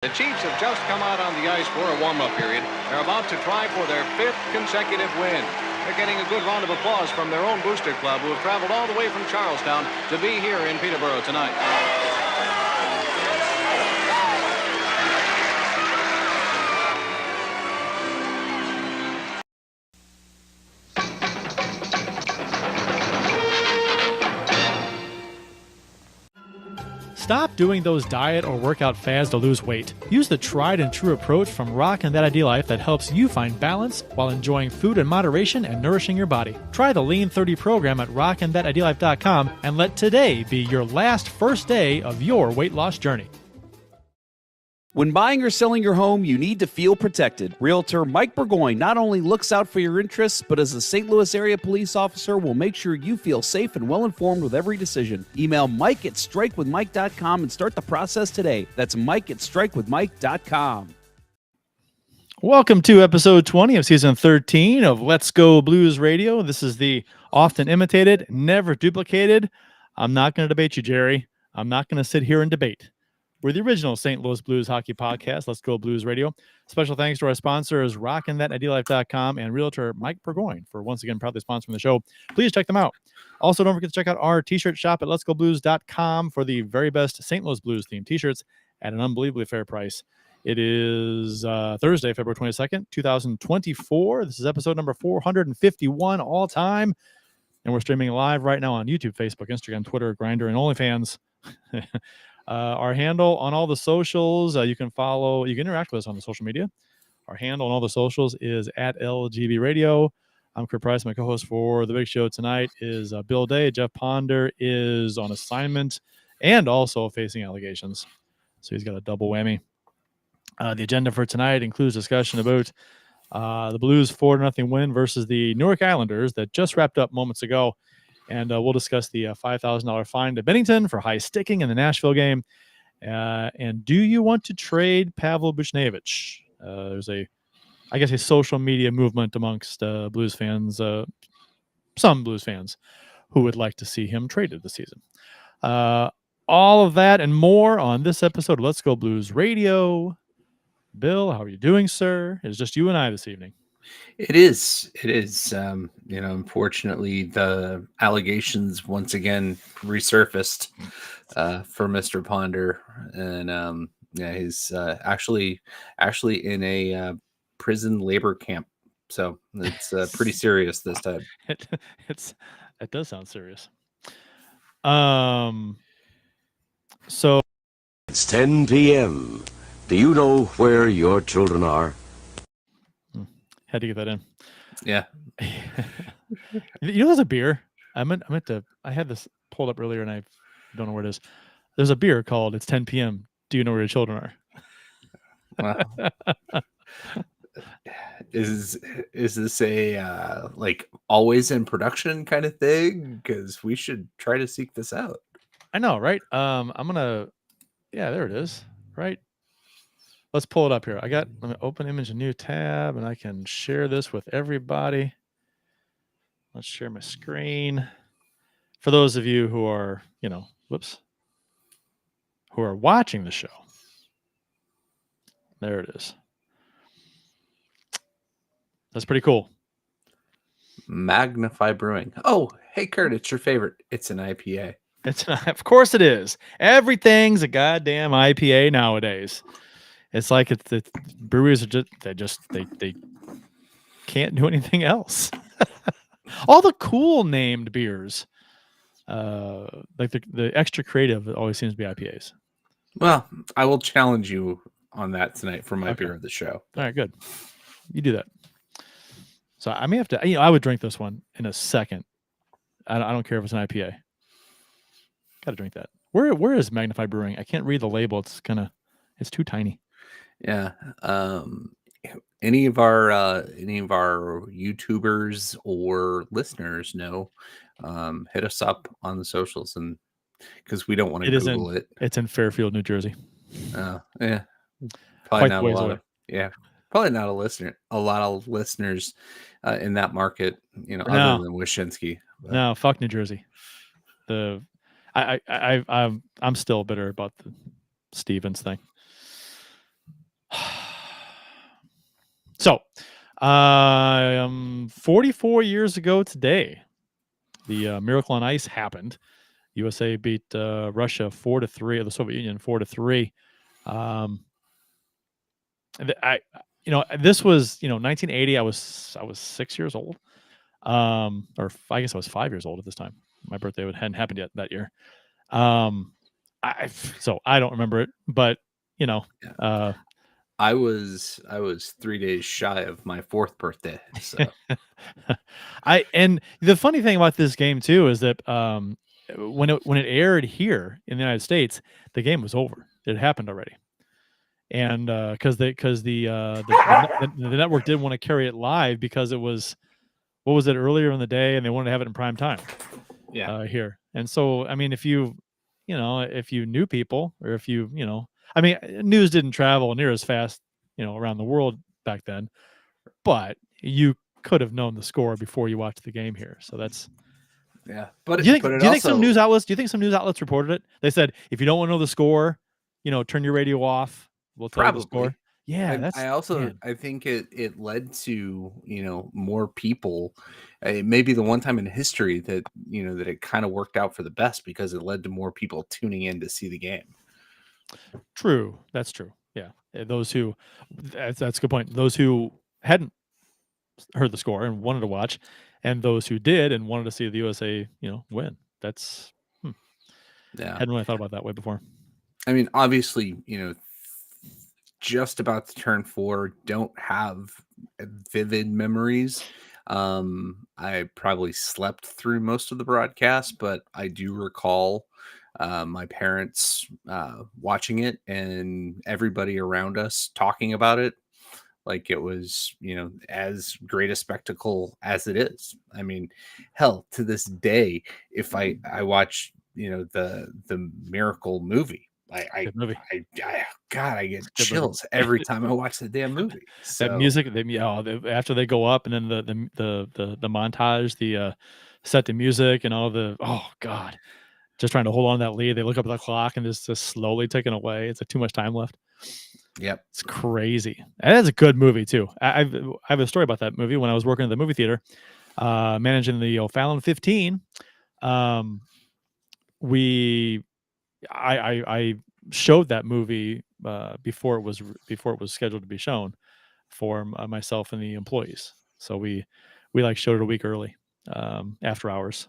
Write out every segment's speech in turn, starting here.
The Chiefs have just come out on the ice for a warm-up period. They're about to try for their 5th consecutive win. They're getting a good round of applause from their own booster club, who have traveled all the way from Charlestown to be here in Peterborough tonight. Stop doing those diet or workout fads to lose weight. Use the tried and true approach from Rockin' That Ideal Life that helps you find balance while enjoying food in moderation and nourishing your body. Try the Lean 30 program at rockinthatIdeallife.com and let today be your last first day of your weight loss journey. When buying or selling your home, you need to feel protected. Realtor Mike Burgoyne not only looks out for your interests, but as a St. Louis area police officer will make sure you feel safe and well-informed with every decision. Email Mike at strikewithmike.com and start the process today. That's Mike at strikewithmike.com. Welcome to episode 20 of season 13 of Let's Go Blues Radio. This is the often imitated, never duplicated. I'm not going to debate you, Jerry. I'm not going to sit here and debate. We're the original St. Louis Blues hockey podcast, Let's Go Blues Radio. Special thanks to our sponsors, rockinthatIdeallife.com and Realtor Mike Burgoyne for once again proudly sponsoring the show. Please check them out. Also, don't forget to check out our t-shirt shop at letsgoblues.com for the very best St. Louis Blues themed t-shirts at an unbelievably fair price. It is Thursday, February 22nd, 2024. This is episode number 451 all time. And we're streaming live right now on YouTube, Facebook, Instagram, Twitter, Grindr, and OnlyFans. Our handle on all the socials, you can follow, you can interact with us on the social media. Our handle on all the socials is at LGB Radio. I'm Kurt Price. My co-host for the big show tonight is Bill Day. Jeff Ponder is on assignment and also facing allegations. So he's got a double whammy. The agenda for tonight includes discussion about the Blues 4-0 win versus the Newark Islanders that just wrapped up moments ago. And we'll discuss the $5,000 fine to Bennington for high sticking in the Nashville game. And do you want to trade Pavel Buchnevich? There's a social media movement amongst Blues fans, some Blues fans, who would like to see him traded this season. All of that and more on this episode of Let's Go Blues Radio. Bill, how are you doing, sir? It's just you and I this evening. It is. Unfortunately, the allegations once again resurfaced for Mr. Ponder, and he's actually in a prison labor camp. So it's pretty serious this time. It does sound serious. So it's 10 p.m. Do you know where your children are? Had to get that in. Yeah. There's a beer. I had this pulled up earlier and I don't know where it is. There's a beer called It's 10 p.m. Do you know where your children are? Wow. Is this a like always in production kind of thing? Because we should try to seek this out. I know, right? There it is. Right. Let's pull it up here. Let me open image, a new tab, and I can share this with everybody. Let's share my screen. For those of you who are, who are watching the show. There it is. That's pretty cool. Magnify Brewing. Oh, hey, Kurt, it's your favorite. It's an IPA. Of course it is. Everything's a goddamn IPA nowadays. It's like the breweries are they can't do anything else. All the cool named beers, like the extra creative, always seems to be IPAs. Well, I will challenge you on that tonight for my beer of the show. All right, good. You do that. So I may have to. I would drink this one in a second. I don't care if it's an IPA. Got to drink that. Where is Magnify Brewing? I can't read the label. It's too tiny. Yeah. Any of our YouTubers or listeners know, hit us up on the socials, and because we don't want to Google it. It's in Fairfield, New Jersey. Yeah. Probably not a lot of listeners in that market, other than Wyshynski. No, fuck New Jersey. I'm still bitter about the Stevens thing. 44 years ago today, the Miracle on Ice happened. USA beat Russia 4-3, or the Soviet Union 4-3. This was 1980. I was 6 years old, or I guess I was 5 years old at this time. My birthday hadn't happened yet that year. So I don't remember it, but I was 3 days shy of my 4th birthday. So and the funny thing about this game too is that when it aired here in the United States, the game was over. It happened already. And because the network didn't want to carry it live because it was, what was it, earlier in the day, and they wanted to have it in prime time. Here. And so I mean, if you knew people, or if I mean, news didn't travel near as fast around the world back then, but you could have known the score before you watched the game here. So that's But do you think some news outlets reported it? They said, if you don't want to know the score, turn your radio off. We'll tell you the score. Yeah, I think it led to more people. Maybe the one time in history that that it kind of worked out for the best, because it led to more people tuning in to see the game. True, that's true. Yeah, that's a good point. Those who hadn't heard the score and wanted to watch, and those who did and wanted to see the USA win. That's hadn't really thought about that way before. I mean, obviously, just about to turn 4, don't have vivid memories. I probably slept through most of the broadcast, but I do recall my parents watching it and everybody around us talking about it like it was, as great a spectacle as it is. I mean, hell, to this day, if I watch, the Miracle movie, I get chills every time I watch the damn movie. So. That music, after they go up, and then the montage, the set to music, and all oh god, just trying to hold on to that lead. They look up at the clock and just slowly taken away. It's like too much time left. Yep, it's crazy. And it's a good movie too. I have a story about that movie. When I was working at the movie theater, managing the O'Fallon 15, I showed that movie before it was scheduled to be shown for myself and the employees. So we showed it a week early, after hours.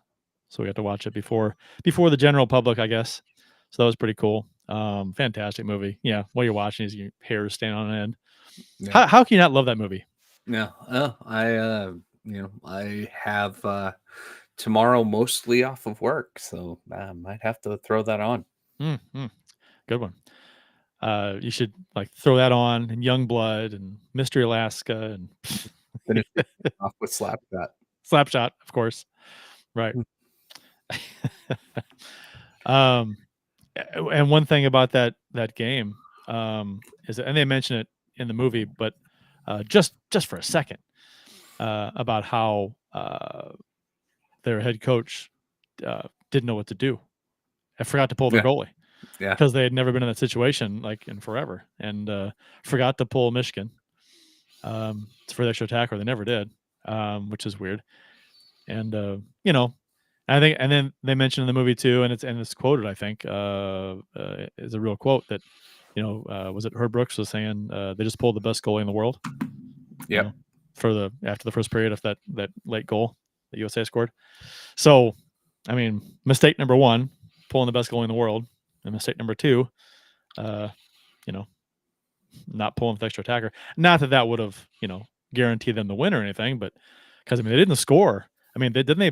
So we got to watch it before the general public, I guess. So that was pretty cool. Fantastic movie. Yeah, while you're watching, your hair is standing on end. Yeah. How can you not love that movie? No, I have tomorrow mostly off of work, so I might have to throw that on. Mm-hmm. Good one. You should throw that on, and Youngblood and Mystery Alaska, and finish off with Slapshot, of course. Right. And one thing about that game is, and they mention it in the movie, but just for a second, about how their head coach didn't know what to do. I forgot to pull their goalie. Yeah, because they had never been in that situation in forever, and forgot to pull Michigan for the extra attacker. They never did, which is weird. And I think, and then they mentioned in the movie too, and it's quoted, I think, is a real quote that, was it Herb Brooks was saying, they just pulled the best goalie in the world. Yep. After the first period of that late goal that USA scored. So, I mean, mistake number 1, pulling the best goalie in the world, and mistake number 2, not pulling the extra attacker. Not that would have, guaranteed them the win or anything, but because they didn't score. I mean, didn't they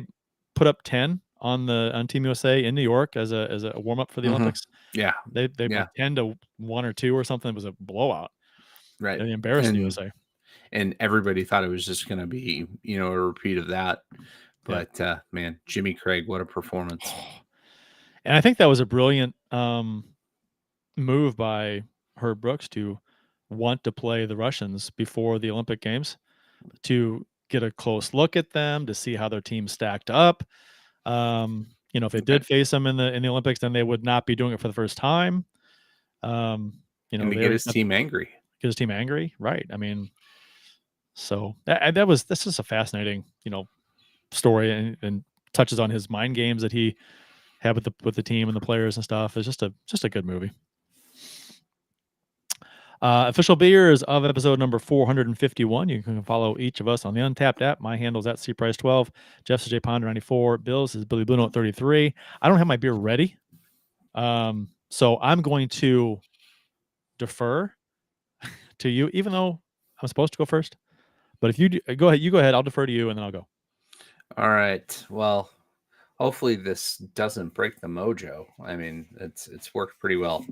put up 10 on Team USA in New York as a warm up for the Olympics? Yeah, they put 10-1 or 2 or something. It was a blowout. Right, they embarrassed the USA, and everybody thought it was just going to be a repeat of that. But man, Jimmy Craig, what a performance! And I think that was a brilliant move by Herb Brooks to want to play the Russians before the Olympic Games, to get a close look at them, to see how their team stacked up. If they did face them in the Olympics, then they would not be doing it for the first time. And to get his team angry. Get his team angry, right? I mean, So that's just a fascinating, story and touches on his mind games that he had with the team and the players and stuff. It's just a good movie. Official beers of episode number 451. You can follow each of us on the Untapped app. My handle's at cprice12. Jeff's J Ponder 94. Bill's is Billy Blue Note 33. I don't have my beer ready, so I'm going to defer to you, even though I'm supposed to go first. But if you go ahead. I'll defer to you, and then I'll go. All right. Well, hopefully this doesn't break the mojo. I mean, it's worked pretty well.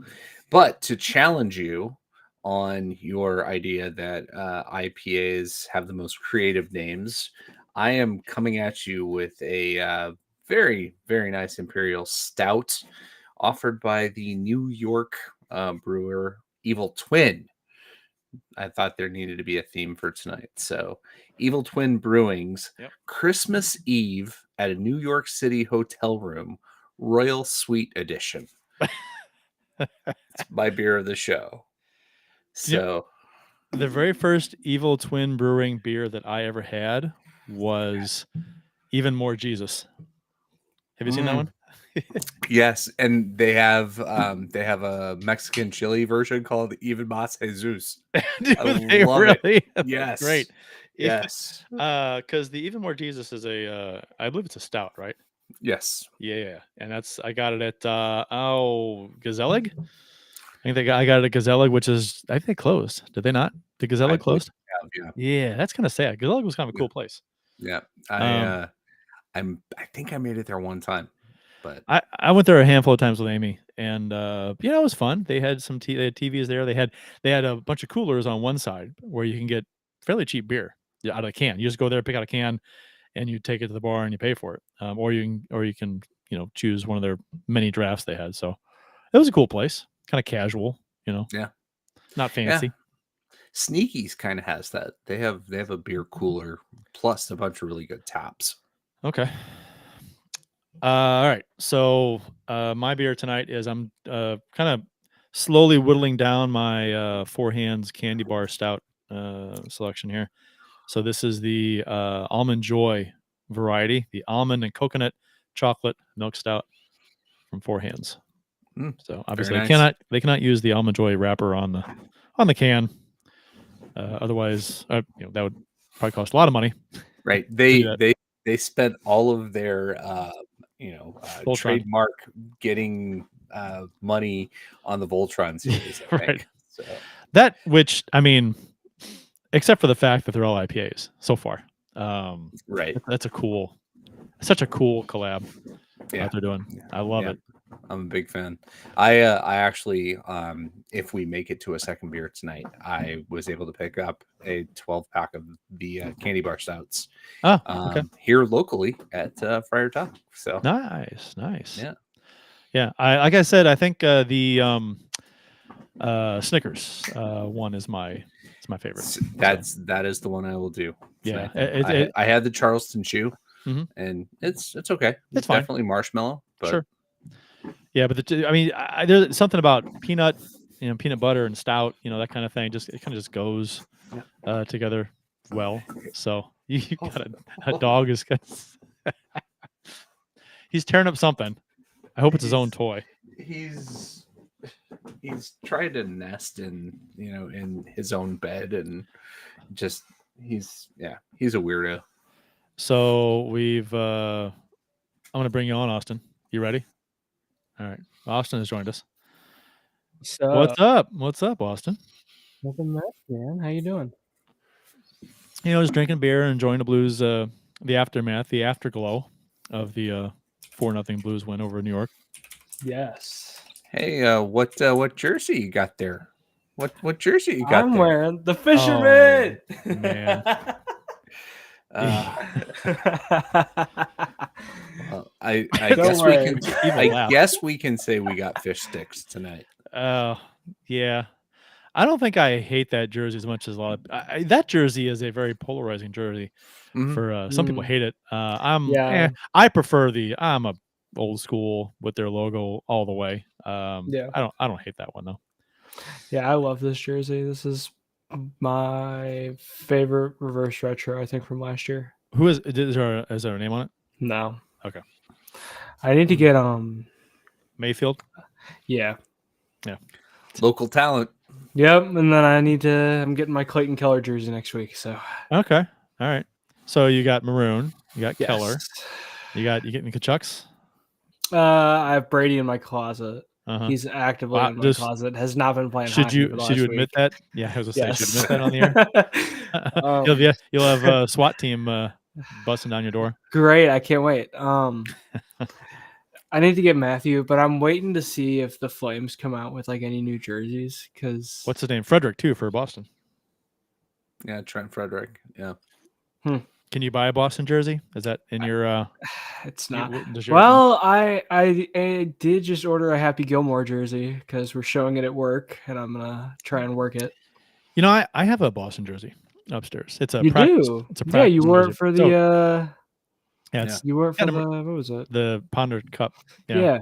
But to challenge you on your idea that IPAs have the most creative names, I am coming at you with a very, very nice Imperial Stout offered by the New York brewer Evil Twin. I thought there needed to be a theme for tonight. So Evil Twin Brewing's Christmas Eve at a New York City hotel room, Royal Suite Edition. It's my beer of the show. So the very first Evil Twin Brewing beer that I ever had was Even More Jesus. Have you seen that one? Yes, and they have a Mexican chili version called Even Mas Jesus. Do they love really? Yes, Great. Yes, because the Even More Jesus is I believe it's a stout, right? yes, Yeah, and I got it at Gazelig. I got it at Gazelig, which is I think they closed. Did they not? Did Gazelig closed? Yeah, that's kind of sad. Gazelig was kind of a cool place. Yeah, I think I made it there one time, but I went there a handful of times with Amy, and it was fun. They had they had TVs there. They had a bunch of coolers on one side where you can get fairly cheap beer out of a can. You just go there, pick out a can, and you take it to the bar and you pay for it. Or you can choose one of their many drafts they had. So it was a cool place, kind of casual, Yeah, not fancy. Yeah. Sneaky's kind of has that. They have a beer cooler plus a bunch of really good taps. Okay. All right. So my beer tonight is I'm kind of slowly whittling down my Four Hands Candy Bar Stout selection here. So this is the Almond Joy variety, the almond and coconut chocolate milk stout from Four Hands. So obviously they cannot use the Almond Joy wrapper on the can. Otherwise, that would probably cost a lot of money. Right. They spent all of their trademark getting money on the Voltron series. I think. Right. So. That, which I mean, except for the fact that they're all IPAs so far. Right. That's such a cool collab. Yeah. What they're doing. I love it. I'm a big fan. I actually, if we make it to a second beer tonight, I was able to pick up a 12-pack of the candy bar stouts. Okay. Here locally at Friar Tuck. So nice. Yeah. Like I said, I think the Snickers one is my favorite. That is the one I will do. Yeah. I had the Charleston Chew, and it's okay. It's fine. Definitely marshmallow, but sure. Yeah, but there's something about peanut butter and stout, that kind of thing. It kind of just goes together well. So you got a dog is he's tearing up something. I hope it's his own toy. He's trying to nest in his own bed, and just he's a weirdo. So I'm gonna bring you on, Austin. You ready? All right. Austin has joined us. So, What's up, Austin? Nothing much, man. How you doing? Just drinking beer and enjoying the Blues, the aftermath, the afterglow of the 4-0 Blues win over New York. Yes. Hey, what jersey you got there? What jersey you got? I'm wearing the Fisherman. Oh, man. I guess we can say we got fish sticks tonight. Yeah. I don't think I hate that jersey as much as a lot of that jersey is a very polarizing jersey. For some people hate it. I prefer I'm a old school with their logo all the way. I don't hate that one though. Yeah, I love this jersey. This is My favorite reverse retro, I think, from last year. Who is there a name on it? No. Okay. I need to get Mayfield. Yeah. Local talent. Yep, and then I'm getting my Clayton Keller jersey next week. So Okay. All right. So you got Maroon, you got Keller, yes. you getting Kachucks. I have Brady in my closet. Uh-huh. He's actively Wow, in my closet. Has not been playing Should hockey you for the should you last admit week. that? Yeah, I was gonna say, should you Yes. admit that on the air? You'll have a SWAT team busting down your door. Great, I can't wait. I need to get Matthew, but I'm waiting to see if the Flames come out with like any new jerseys. Because What's his name? Frederick too for Boston. Yeah, Trent Frederick. Yeah. Can you buy a Boston jersey? Is that in your? it's not. Does your- Well, I did just order a Happy Gilmore jersey because we're showing it at work, and I'm gonna try and work it. You know, I have a Boston jersey upstairs. It's a You practice. do? It's a Yeah, practice you wore jersey. it for So, the. yeah, it's You wore it for Yeah, the. What was it? the Ponder Cup. Yeah.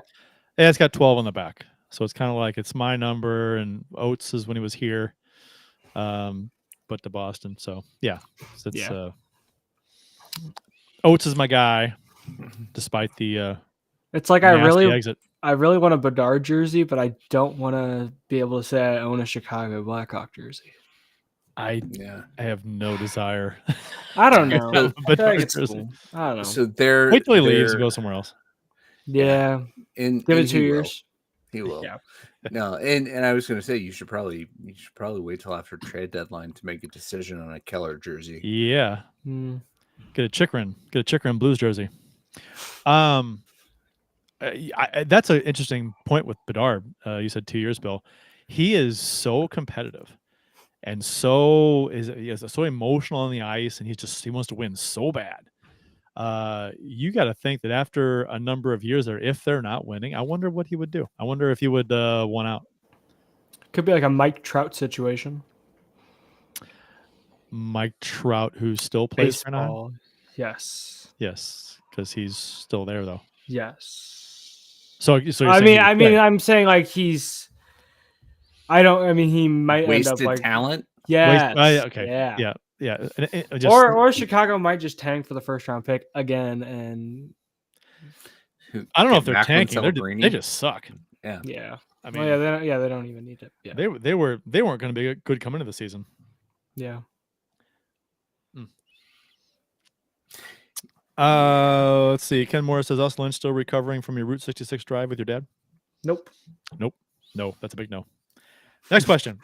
Yeah, it's got 12 on the back. So it's kind of like it's my number, and Oates is when he was here, but to Boston. So yeah, it's Oates is my guy, despite the It's like nasty exit. I really want a Bedard jersey, but I don't want to be able to say I own a Chicago Blackhawk jersey. I have no desire. I don't know. But I it's don't know. So they're Wait till he leaves and go somewhere else. Yeah. Give Give it 2 years. He will. Yeah. No, and I was going to say you should probably wait till after trade deadline to make a decision on a Keller jersey. Yeah. Mm. Get a Chikrin Blues jersey. That's an interesting point with Bedard. You said 2 years, Bill. He is so competitive, and so emotional on the ice, and he wants to win so bad. You got to think that after a number of years there, if they're not winning, I wonder what he would do. I wonder if he would want out. Could be like a Mike Trout situation. Mike Trout, who still plays for now. Baseball. Yes. Yes, because he's still there though. Yes. So you're saying I'm saying like he's. He might Wasted end up like talent. Yeah. Okay. Yeah. Yeah. Or Chicago might just tank for the first round pick again, and I don't know if they're Macklin tanking. They just suck. yeah. I mean, they don't even need it. Yeah. They weren't going to be good coming into the season. Yeah. Let's see. Ken Morris says, "Us Lynch still recovering from your Route 66 drive with your dad?" Nope. No, that's a big no. Next question.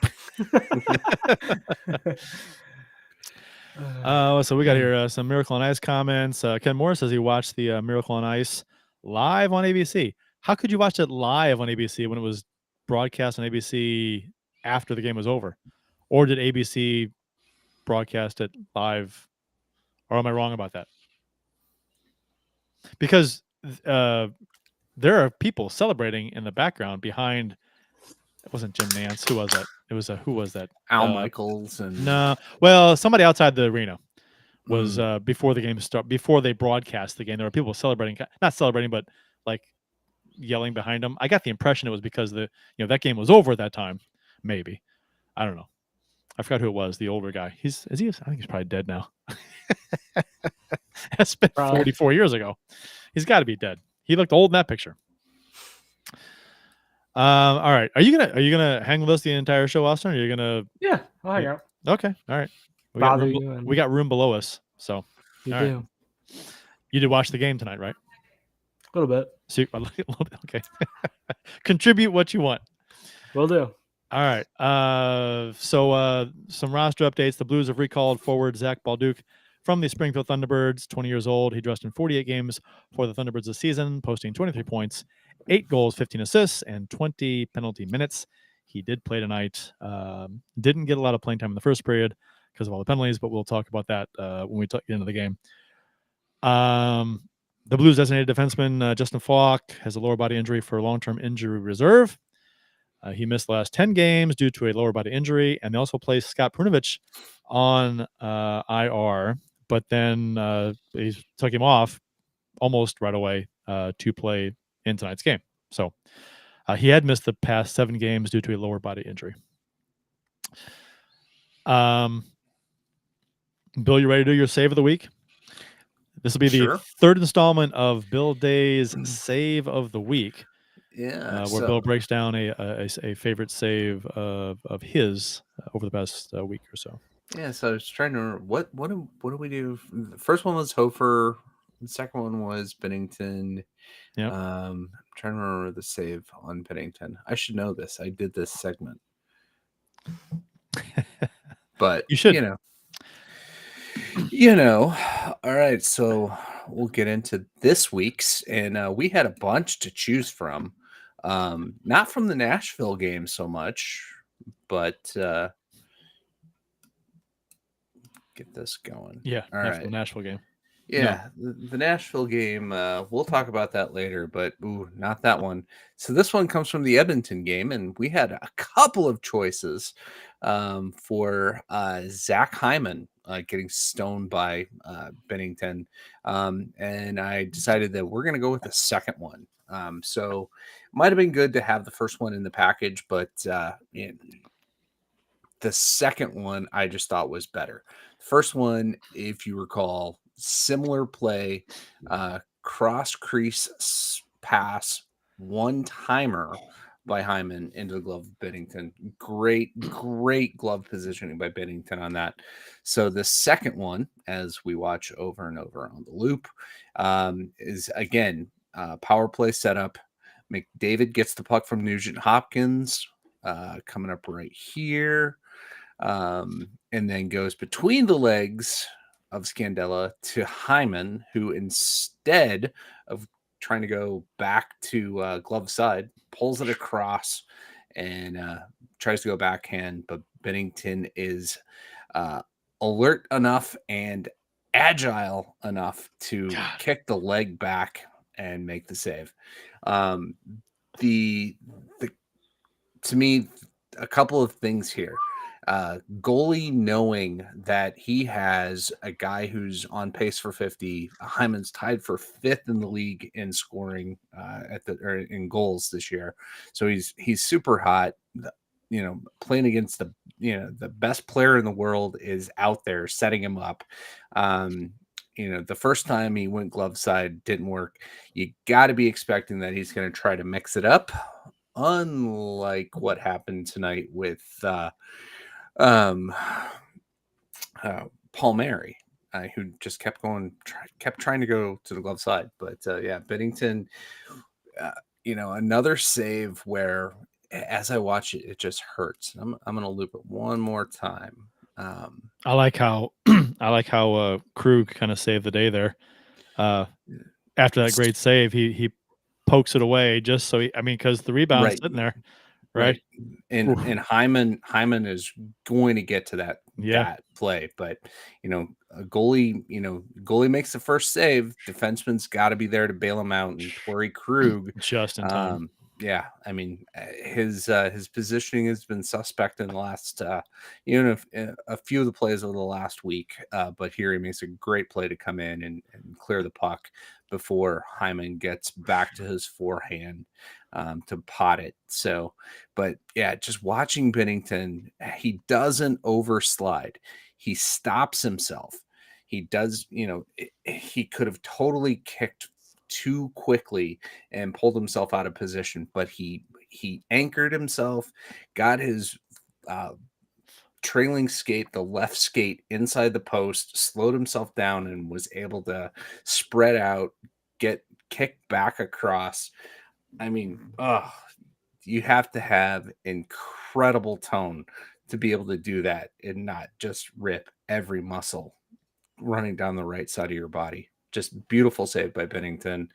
So we got here some Miracle on Ice comments. Ken Morris says he watched the Miracle on Ice live on ABC. How could you watch it live on ABC when it was broadcast on ABC after the game was over? Or did ABC broadcast it live? Or am I wrong about that? Because there are people celebrating in the background behind. It wasn't Jim Nance. Who was that? It was who was that? Al Michaels and no. Well, somebody outside the arena was before the game started. Before they broadcast the game, there were people celebrating, not celebrating, but like yelling behind them. I got the impression it was because that game was over at that time. Maybe, I don't know. I forgot who it was. The older guy. I think he's probably dead now. That's been 44 years ago. He's got to be dead. He looked old in that picture. All right. Are you gonna hang with us the entire show, Austin? Or are you gonna? Yeah, I'll hang out. Okay. All right. We got room below us, so you all do. Right. You did watch the game tonight, right? A little bit. A little bit. Okay. Contribute what you want. Will do. All right. So some roster updates. The Blues have recalled forward Zach Bolduc from the Springfield Thunderbirds, 20 years old. He dressed in 48 games for the Thunderbirds this season, posting 23 points, 8 goals, 15 assists, and 20 penalty minutes. He did play tonight. Didn't get a lot of playing time in the first period because of all the penalties, but we'll talk about that when we get into the game. The Blues designated defenseman Justin Falk has a lower body injury for long-term injury reserve. He missed the last 10 games due to a lower body injury, and they also placed Scott Perunovich on IR, but then they took him off almost right away to play in tonight's game. So he had missed the past 7 games due to a lower body injury. Bill, you ready to do your save of the week? This will be the Sure. third installment of Bill Day's Save of the Week, Yeah. where Bill breaks down a favorite save of his over the past week or so. Yeah, so I was trying to remember what do we do? The first one was Hofer. The second one was Bennington. Yep. I'm trying to remember the save on Bennington. I should know this. I did this segment, but You should. you know. All right, so we'll get into this week's, and we had a bunch to choose from. Not from the Nashville game so much, but get this going. Yeah. All right. Nashville game. Yeah, the Nashville game, we'll talk about that later, but not that one. So this one comes from the Edmonton game, and we had a couple of choices for Zach Hyman getting stoned by Bennington, and I decided that we're going to go with the second one. So it might have been good to have the first one in the package, but the second one I just thought was better. The first one, if you recall, similar play, cross crease pass, one timer by Hyman into the glove of Bennington. Great glove positioning by Bennington on that. So the second one, as we watch over and over on the loop, is again power play setup. McDavid gets the puck from Nugent Hopkins, coming up right here. And then goes between the legs of Scandella to Hyman, who instead of trying to go back to glove side, pulls it across and tries to go backhand. But Bennington is alert enough and agile enough to kick the leg back and make the save. To me, a couple of things here. Goalie knowing that he has a guy who's on pace for 50. Hyman's tied for 5th in the league in scoring in goals this year, so he's super hot. Playing against the best player in the world is out there setting him up. The first time he went glove side didn't work. You got to be expecting that he's going to try to mix it up, unlike what happened tonight with Palmieri, who just kept trying to go to the glove side. But Bennington, another save where, as I watch it, it just hurts. I'm going to loop it one more time. I like how Krug kind of saved the day there. After that great save, he pokes it away just so because the rebound's sitting there. Right. And Hyman is going to get to that play, but a goalie makes the first save. Defenseman's got to be there to bail him out, and Torrey Krug just in time. His positioning has been suspect in the last a few of the plays over the last week, but here he makes a great play to come in and clear the puck before Hyman gets back to his forehand to pot it. So, but just watching Bennington, he doesn't overslide. He stops himself. He does, he could have totally kicked too quickly and pulled himself out of position, but he anchored himself, got his trailing skate, the left skate inside the post, slowed himself down, and was able to spread out, get kicked back across. You have to have incredible tone to be able to do that and not just rip every muscle running down the right side of your body. Just beautiful save by Bennington.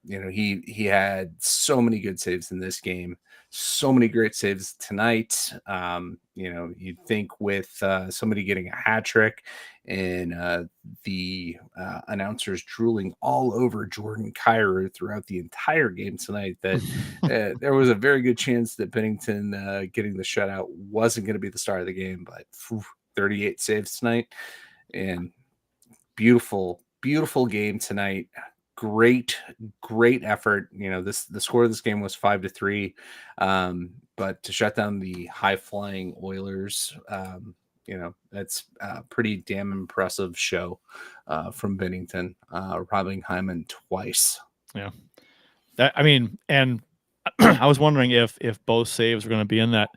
He had so many good saves in this game, so many great saves tonight. You'd think with somebody getting a hat trick and the announcers drooling all over Jordan Kyrou throughout the entire game tonight, that there was a very good chance that Bennington getting the shutout wasn't going to be the start of the game. But 38 saves tonight, and beautiful game tonight. great effort. The score of this game was 5-3, but to shut down the high flying Oilers, that's a pretty damn impressive show from Bennington, robbing Hyman twice. Yeah, and I was wondering if both saves were going to be in that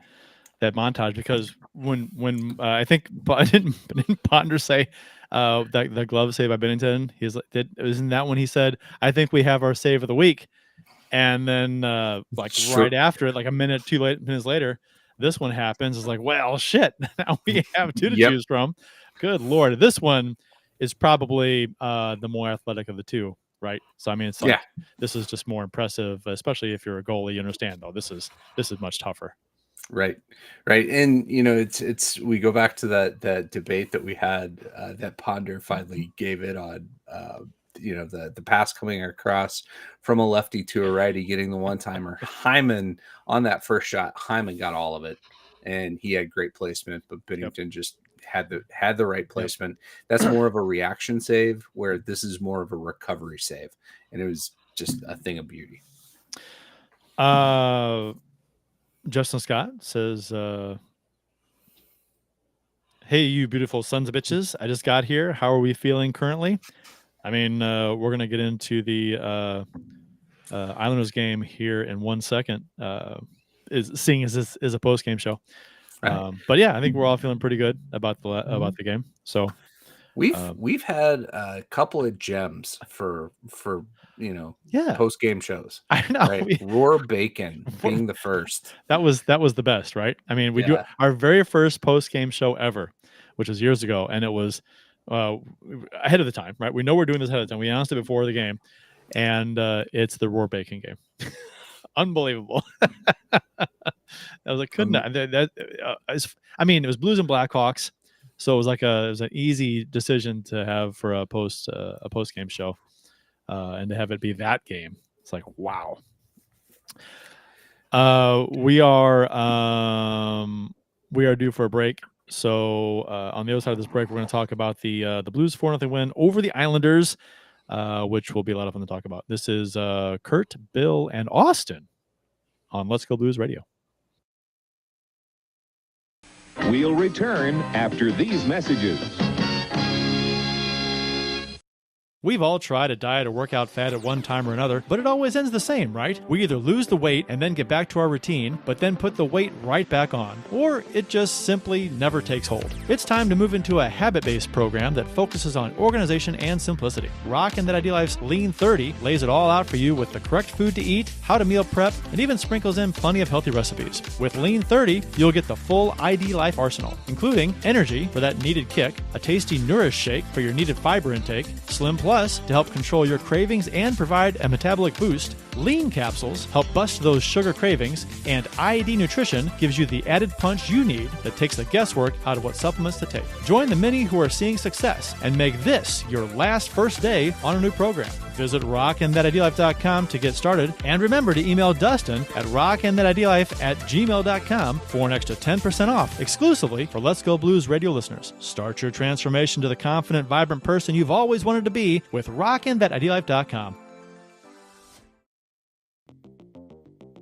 montage, because when I think didn't Ponder say that the glove save by Bennington, he's like, isn't that when he said, "I think we have our save of the week," and then right after it, like a minute, 2 minutes later, this one happens. It's like, well, shit, now we have two to choose from. Good Lord, this one is probably the more athletic of the two. Right. So, I mean, it's like, this is just more impressive, especially if you're a goalie. You understand, though, this is much tougher. Right. And, it's we go back to that debate that we had that Ponder finally gave it on, the pass coming across from a lefty to a righty, getting the one-timer. Hyman, on that first shot, Hyman got all of it, and he had great placement, but Bennington just had the right placement. That's more of a reaction save, where this is more of a recovery save, and it was just a thing of beauty. Justin Scott says, "Hey, you beautiful sons of bitches! I just got here. How are we feeling currently?" I mean, we're gonna get into the Islanders game here in 1 second. Seeing as this is a post game show. Right. But yeah, I think we're all feeling pretty good about the game. So we've had a couple of gems for post game shows. I know. Right? Roar Bacon being the first. That was the best, right? I mean, we do our very first post game show ever, which was years ago, and it was ahead of the time, right? We know we're doing this ahead of time. We announced it before the game, and it's the Roar Bacon game. Unbelievable. I was like, couldn't it was Blues and Blackhawks, so it was like it was an easy decision to have for a post game show, and to have it be that game. It's like, wow. We are due for a break. So on the other side of this break, we're going to talk about the Blues 4-0 win over the Islanders, which will be a lot of fun to talk about. This is Kurt, Bill, and Austin on Let's Go Blues Radio. We'll return after these messages. We've all tried a diet or workout fad at one time or another, but it always ends the same, right? We either lose the weight and then get back to our routine, but then put the weight right back on, or it just simply never takes hold. It's time to move into a habit-based program that focuses on organization and simplicity. Rockin' That Ideal Life's Lean 30 lays it all out for you with the correct food to eat, how to meal prep, and even sprinkles in plenty of healthy recipes. With Lean 30, you'll get the full ID Life arsenal, including energy for that needed kick, a tasty Nourish shake for your needed fiber intake, Slim Plus to help control your cravings and provide a metabolic boost, Lean capsules help bust those sugar cravings, and ID Nutrition gives you the added punch you need that takes the guesswork out of what supplements to take. Join the many who are seeing success and make this your last first day on a new program. Visit rockandthatideallife.com to get started, and remember to email Dustin at rockandthatideallife@gmail.com for an extra 10% off exclusively for Let's Go Blues radio listeners. Start your transformation to the confident, vibrant person you've always wanted to be with rockandthatideallife.com.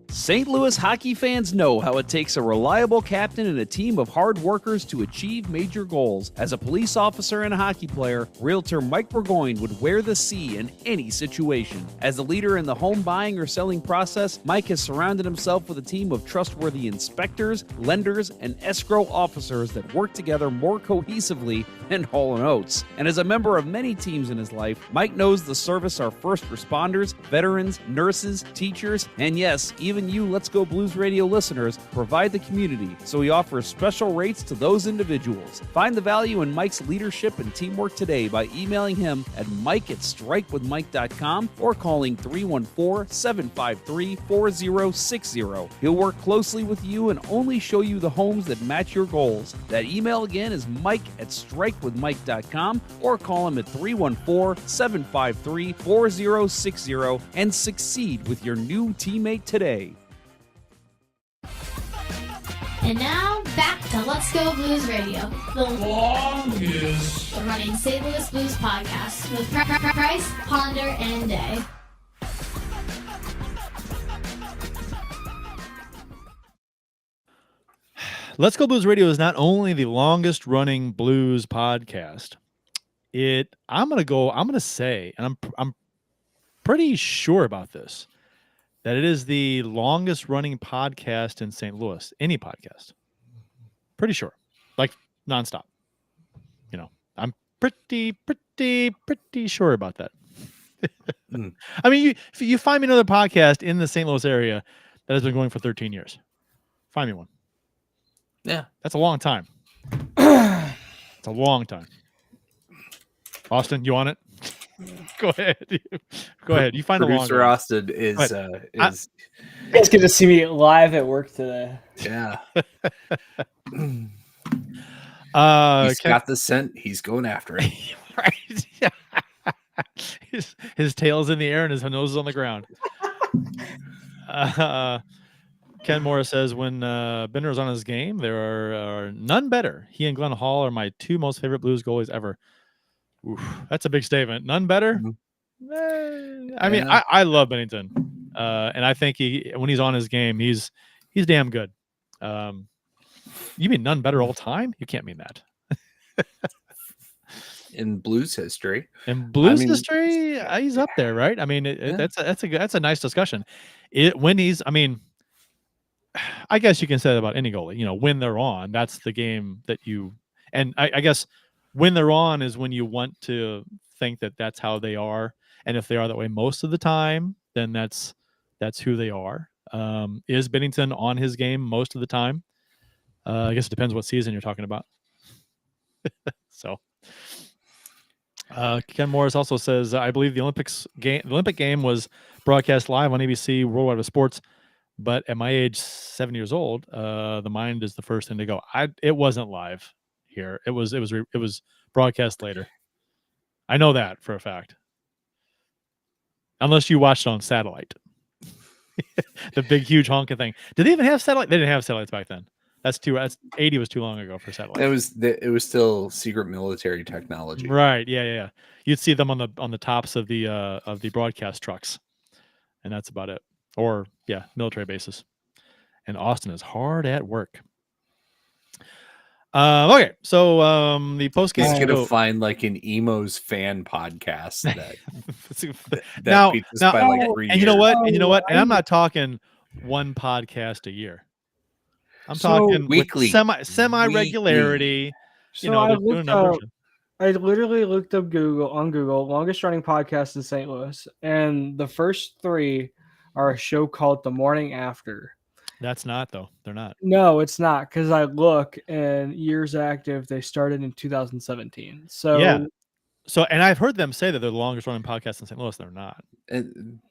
St. Louis hockey fans know how it takes a reliable captain and a team of hard workers to achieve major goals. As a police officer and a hockey player, Realtor Mike Burgoyne would wear the C in any situation. As a leader in the home buying or selling process, Mike has surrounded himself with a team of trustworthy inspectors, lenders, and escrow officers that work together more cohesively than Hall & Oates. And as a member of many teams in his life, Mike knows the service our first responders, veterans, nurses, teachers, and yes, even you Let's Go Blues Radio listeners provide the community, so he offers special rates to those individuals. Find the value in Mike's leadership and teamwork today by emailing him at mike@strikewithmike.com or calling 314-753-4060. He'll work closely with you and only show you the homes that match your goals. That email again is mike@strikewithmike.com or call him at 314-753-4060 and succeed with your new teammate today. And now, back to Let's Go Blues Radio, the longest running St. Louis Blues podcast with Price, Ponder, and Day. Let's Go Blues Radio is not only the longest running blues podcast. I'm gonna say, and I'm pretty sure about this, that it is the longest running podcast in St. Louis. Any podcast. Pretty sure. Like nonstop. You know, I'm pretty sure about that. I mean, you find me another podcast in the St. Louis area that has been going for 13 years. Find me one. Yeah. That's a long time. It's a long time. Austin, you on it? Go ahead. Go ahead. You find a long Producer one. Austin is It's good to see me live at work today. yeah. He's got the scent. He's going after it. Right. his tail's in the air and his nose is on the ground. Ken Morris says, when Bender is on his game, there are none better. He and Glenn Hall are my two most favorite Blues goalies ever. Oof, that's a big statement. None better? Mm-hmm. I mean, I love Bennington. And I think when he's on his game, he's damn good. You mean none better all time? You can't mean that. In Blues history. In Blues history, he's up there, right? I mean, that's a nice discussion. I guess you can say that about any goalie. You know, when they're on, that's the game that you. And I guess when they're on is when you want to think that that's how they are, and if they are that way most of the time, then that's who they are. Is Bennington on his game most of the time? I guess it depends what season you're talking about. So. Ken Morris also says, I believe the Olympic game was broadcast live on ABC Worldwide of Sports, but at my age, 7 years old, the mind is the first thing to go. It wasn't live here. It was broadcast later. I know that for a fact. Unless you watched it on satellite. The big, huge honking thing. Did they even have satellite? They didn't have satellites back then. That's 80 was too long ago for satellite. It was still secret military technology. Right. Yeah. You'd see them on the tops of the broadcast trucks, and that's about it. Or military bases. And Austin is hard at work. Okay, so the post game. He's gonna find like an emos fan podcast that now, beats us by like 3 years. You know what? And I'm not talking one podcast a year. I'm talking weekly, semi regularity. So I literally looked up on Google longest running podcast in St. Louis, and the first three are a show called The Morning After. That's not though. They're not. No, it's not, because I look and years active. They started in 2017. So yeah. So and I've heard them say that they're the longest running podcast in St. Louis. They're not.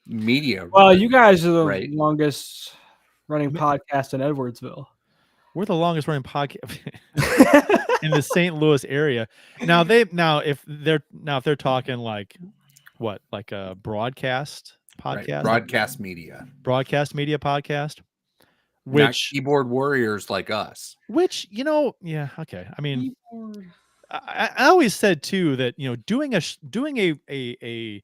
Media. Well, you guys are the longest running podcast in Edwardsville. We're the longest running podcast in the St. Louis area. If they're talking like what, like a broadcast podcast, right. Broadcast media podcast, which not keyboard warriors like us. Which okay. I mean, I always said too that doing a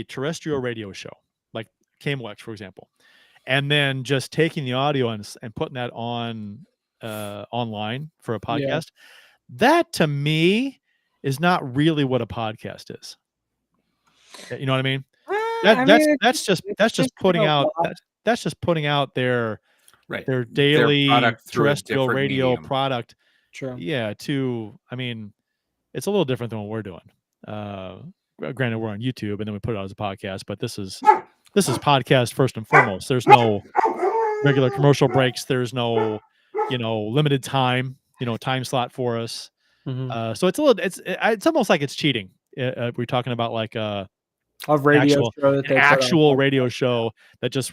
terrestrial radio show like KMOX, for example, and then just taking the audio and putting that on online for a podcast, that to me is not really what a podcast is. You know what I mean? That's just putting out their daily terrestrial radio product. True. Yeah. It's a little different than what we're doing. Granted, we're on YouTube and then we put it out as a podcast, but this is podcast first and foremost. There's no regular commercial breaks. There's no limited time slot for us. Mm-hmm. So it's almost like it's cheating. We're talking about like a radio show an actual radio show that just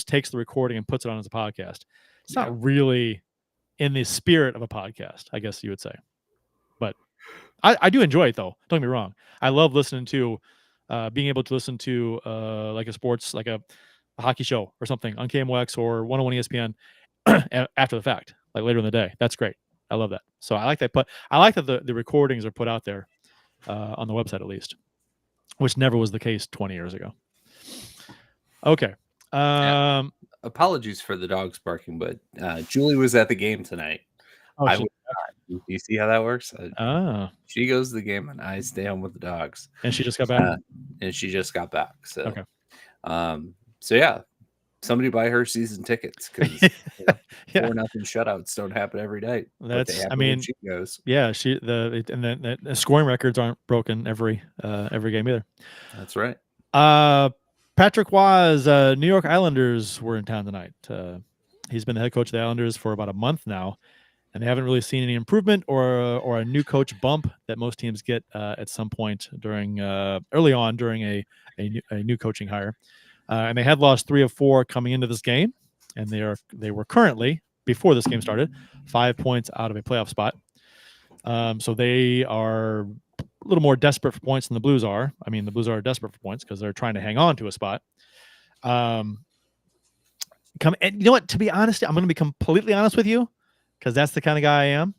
takes the recording and puts it on as a podcast. It's not really in the spirit of a podcast, I guess you would say. But I do enjoy it though. Don't get me wrong. I love listening to being able to listen to like a sports, like a hockey show or something on KMOX or 101 ESPN after the fact. like later in the day. That's great. I love that. So I like that. I like that the recordings are put out there on the website at least, which never was the case 20 years ago. Okay. Apologies for the dogs barking, but Julie was at the game tonight. Oh, I would not. You see how that works? She goes to the game and I stay home with the dogs. And she just got back. And she just got back. So, okay. So yeah, somebody buy her season tickets because 4-0 shutouts don't happen every night. That's, I mean, she goes. Yeah, the scoring records aren't broken every game either. That's right. Patrick Wa's New York Islanders were in town tonight. He's been the head coach of the Islanders for about a month now, and they haven't really seen any improvement or a new coach bump that most teams get at some point during early on during a new coaching hire. And they had lost 3 of 4 coming into this game, and they were currently, before this game started, 5 points out of a playoff spot. So they are a little more desperate for points than the Blues are. I mean, the Blues are desperate for points because they're trying to hang on to a spot. And you know what? To be honest, I'm going to be completely honest with you, because that's the kind of guy I am.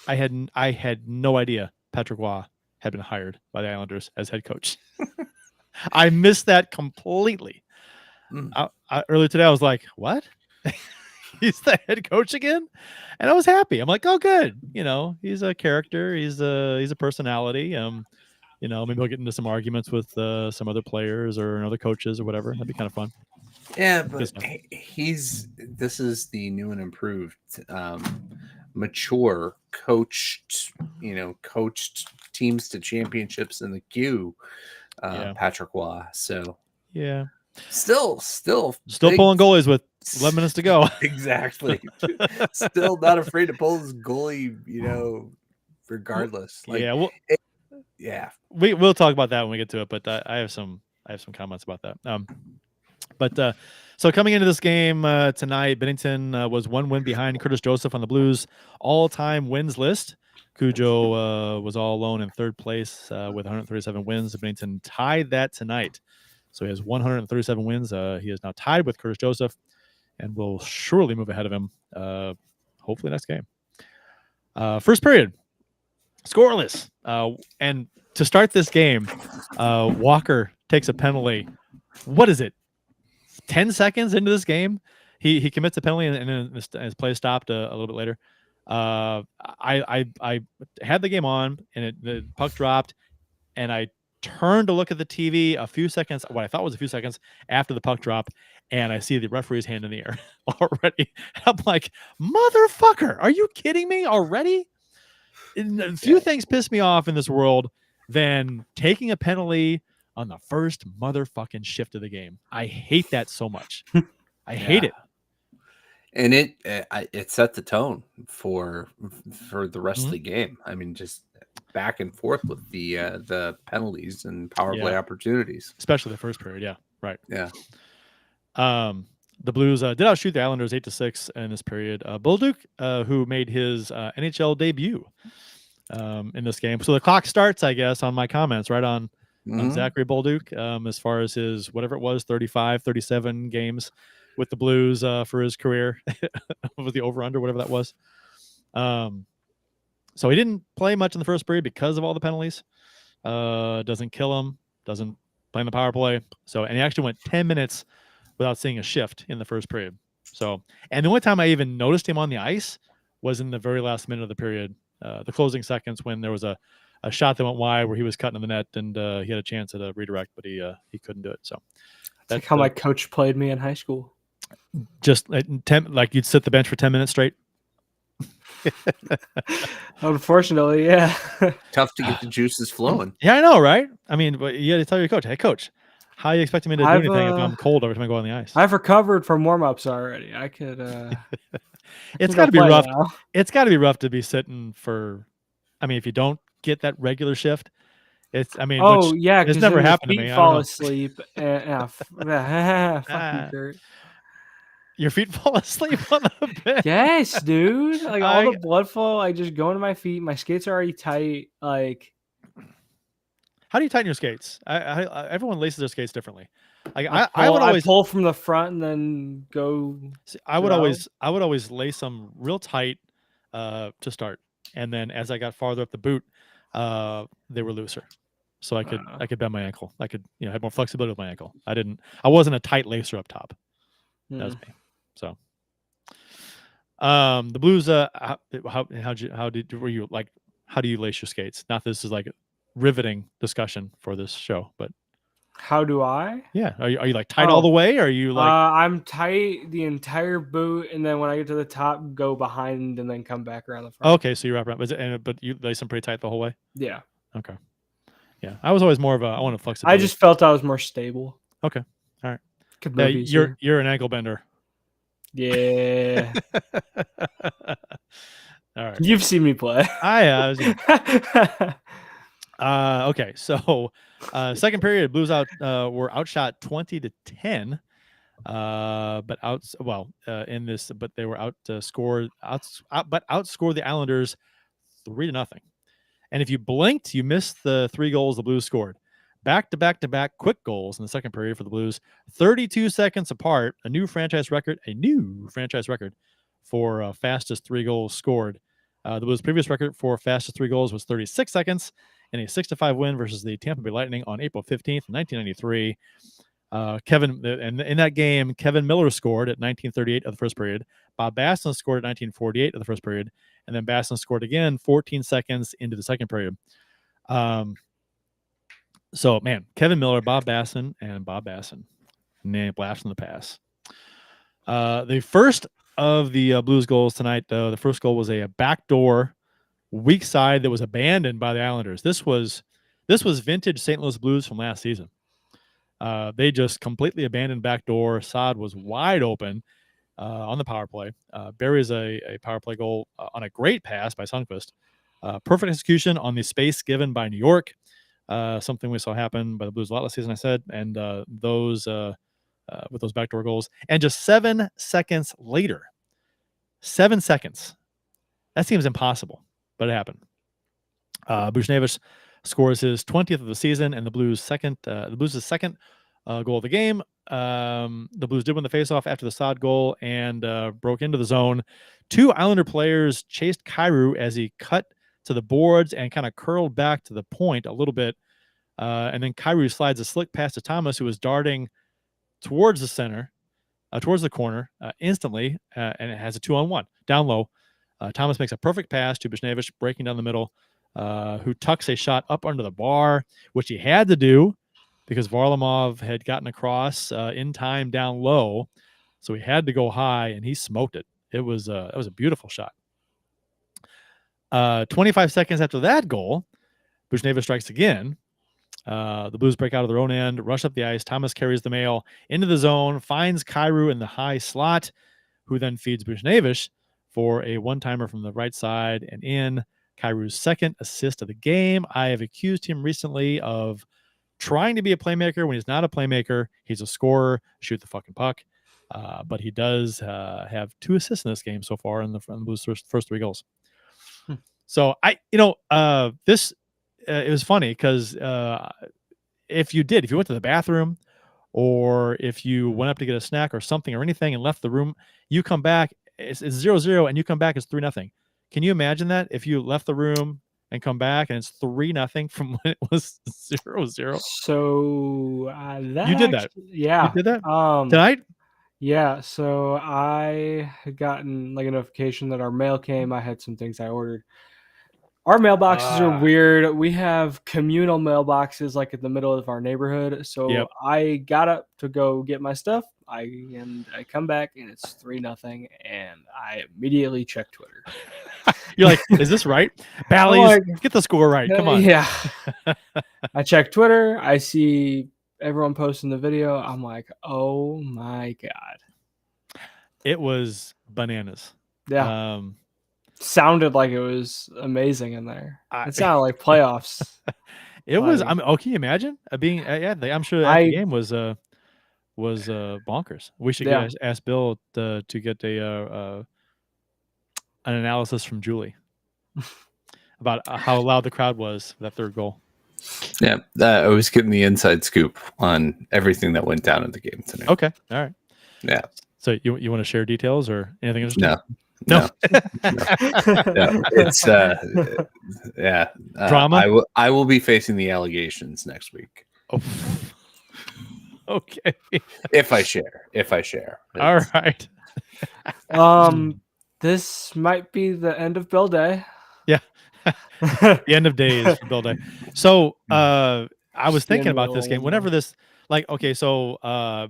I had no idea Patrick Waugh had been hired by the Islanders as head coach. I missed that completely. Earlier today, I was like, "What? He's the head coach again?" And I was happy. I'm like, "Oh, good. You know, he's a character. He's a personality. You know, maybe I'll get into some arguments with some other players or other coaches or whatever. That'd be kind of fun." Yeah, but this is the new and improved, mature coached teams to championships in the queue, Patrick Waugh. So yeah. Still pulling goalies with 11 minutes to go. Exactly. Still not afraid to pull his goalie, regardless. We'll talk about that when we get to it, but I have some comments about that. So coming into this game tonight, Bennington was 1 win behind Curtis Joseph on the Blues all-time wins list. Cujo was all alone in 3rd place with 137 wins. Bennington tied that tonight. So he has 137 wins. He is now tied with Curtis Joseph and will surely move ahead of him, hopefully next game. First period, scoreless. And to start this game, Walker takes a penalty. What is it? 10 seconds into this game, he commits a penalty and then his play stopped a little bit later. I had the game on and the puck dropped, and I turned to look at the TV what I thought was a few seconds after the puck drop, and I see the referee's hand in the air already. I'm like, motherfucker, are you kidding me already? A few things piss me off in this world than taking a penalty on the first motherfucking shift of the game. I hate that so much. I hate it. And it set the tone for the rest of the game. I mean, just back and forth with the penalties and power play opportunities, especially the first period. Yeah, right. Yeah. The Blues did outshoot the Islanders 8-6 in this period. Bolduc, who made his NHL debut in this game. So the clock starts, I guess, on my comments right on Zachary Bolduc, as far as his whatever it was, 35, 37 games with the Blues for his career, with the over-under, whatever that was. So he didn't play much in the first period because of all the penalties. Doesn't kill him, doesn't play in the power play. And he actually went 10 minutes without seeing a shift in the first period. So, and the only time I even noticed him on the ice was in the very last minute of the period, the closing seconds, when there was a shot that went wide where he was cutting in the net, and he had a chance at a redirect, but he couldn't do it. So that's like how my coach played me in high school. Just like you'd sit the bench for 10 minutes straight. Unfortunately, yeah. Tough to get the juices flowing. Yeah, I know, right? I mean, but you got to tell your coach, "Hey, coach, how are you expecting me to do anything if I'm cold every time I go on the ice?" I've recovered from warm-ups already. I could. It's got to be rough. Now. It's got to be rough to be sitting for. I mean, if you don't get that regular shift, it's. I mean, it's never happened to me. Fall asleep. Fucking dirt. Your feet fall asleep on the bed. Yes, dude. Like all the blood flow, I just go into my feet. My skates are already tight. Like, how do you tighten your skates? Everyone laces their skates differently. Like I would always pull from the front and then go. I would always lay some real tight to start, and then as I got farther up the boot, they were looser, so I could bend my ankle. I could have more flexibility with my ankle. I wasn't a tight lacer up top. That was me. So the Blues, how do you lace your skates? Not this is like a riveting discussion for this show, but how do I? Yeah, are you like tight all the way? Or are you like? I'm tight the entire boot, and then when I get to the top, go behind and then come back around the front. Okay, so you wrap around, but you lace them pretty tight the whole way. Yeah. Okay. Yeah, I was always more of I want to flexibility. I just felt I was more stable. Okay, all right. Could move easier. You're an ankle bender. Yeah. All right. You've seen me play. I have. Okay, so second period, Blues were outshot 20-10. But they were outscored the Islanders 3-0. And if you blinked, you missed the 3 goals the Blues scored. Back-to-back quick goals in the second period for the Blues, 32 seconds apart, a new franchise record for fastest 3 goals scored. The Blues' previous record for fastest 3 goals was 36 seconds in a 6-5 win versus the Tampa Bay Lightning on April 15th, 1993. In that game, Kevin Miller scored at 1938 of the first period. Bob Basson scored at 1948 of the first period, and then Basson scored again 14 seconds into the second period. So, man, Kevin Miller, Bob Basson, blast from the pass. The first of the Blues goals tonight, the first goal was a backdoor weak side that was abandoned by the Islanders. This was vintage St. Louis Blues from last season. They just completely abandoned backdoor. Saad was wide open on the power play. Buries a power play goal on a great pass by Sundqvist. Perfect execution on the space given by New York. Something we saw happen by the Blues a lot last season, I said, and with those backdoor goals. And just 7 seconds later, 7 seconds. That seems impossible, but it happened. Buchnevich scores his 20th of the season and the Blues' second goal of the game. The Blues did win the faceoff after the Saad goal and broke into the zone. 2 Islander players chased Kyrou as he cut to the boards and kind of curled back to the point a little bit. And then Kyrou slides a slick pass to Thomas, who was darting towards the center, towards the corner instantly, and it has a 2-on-1 down low. Thomas makes a perfect pass to Buchnevich, breaking down the middle, who tucks a shot up under the bar, which he had to do because Varlamov had gotten across in time down low. So he had to go high, and he smoked it. It was a beautiful shot. 25 seconds after that goal, Buchnevich strikes again. The Blues break out of their own end, rush up the ice. Thomas carries the mail into the zone, finds Kyrou in the high slot, who then feeds Buchnevich for a one-timer from the right side and in. Kyrou's second assist of the game. I have accused him recently of trying to be a playmaker when he's not a playmaker. He's a scorer, shoot the fucking puck. But he does have 2 assists in this game so far in the Blues' first 3 goals. So it was funny because if you went to the bathroom or if you went up to get a snack or something or anything and left the room, you come back, it's 0-0 and you come back, it's 3-0. Can you imagine that if you left the room and come back and it's 3-0 from when it was 0-0? So you did that. Yeah. You did that tonight? Yeah. So I had gotten like a notification that our mail came. I had some things I ordered. Our mailboxes are weird. We have communal mailboxes like in the middle of our neighborhood. So I got up to go get my stuff. I come back and it's 3-0, and I immediately check Twitter. You're like, is this right? Bally's, get the score right. Come on. Yeah. I check Twitter. I see everyone posting the video. I'm like, oh my God. It was bananas. Yeah. Sounded like it was amazing in there. It sounded like playoffs. It was. Can you imagine being? I'm sure that game was bonkers. We should ask Bill to get an analysis from Julie about how loud the crowd was for that third goal. Yeah, I was getting the inside scoop on everything that went down in the game tonight. Okay, all right. Yeah. So you want to share details or anything interesting? No. No. It's yeah. Drama? I will be facing the allegations next week. Oh. Okay. If I share. All right. This might be the end of Bill Day. Yeah. The end of days for Bill Day. So I was thinking about this game. Whenever this, like, okay, so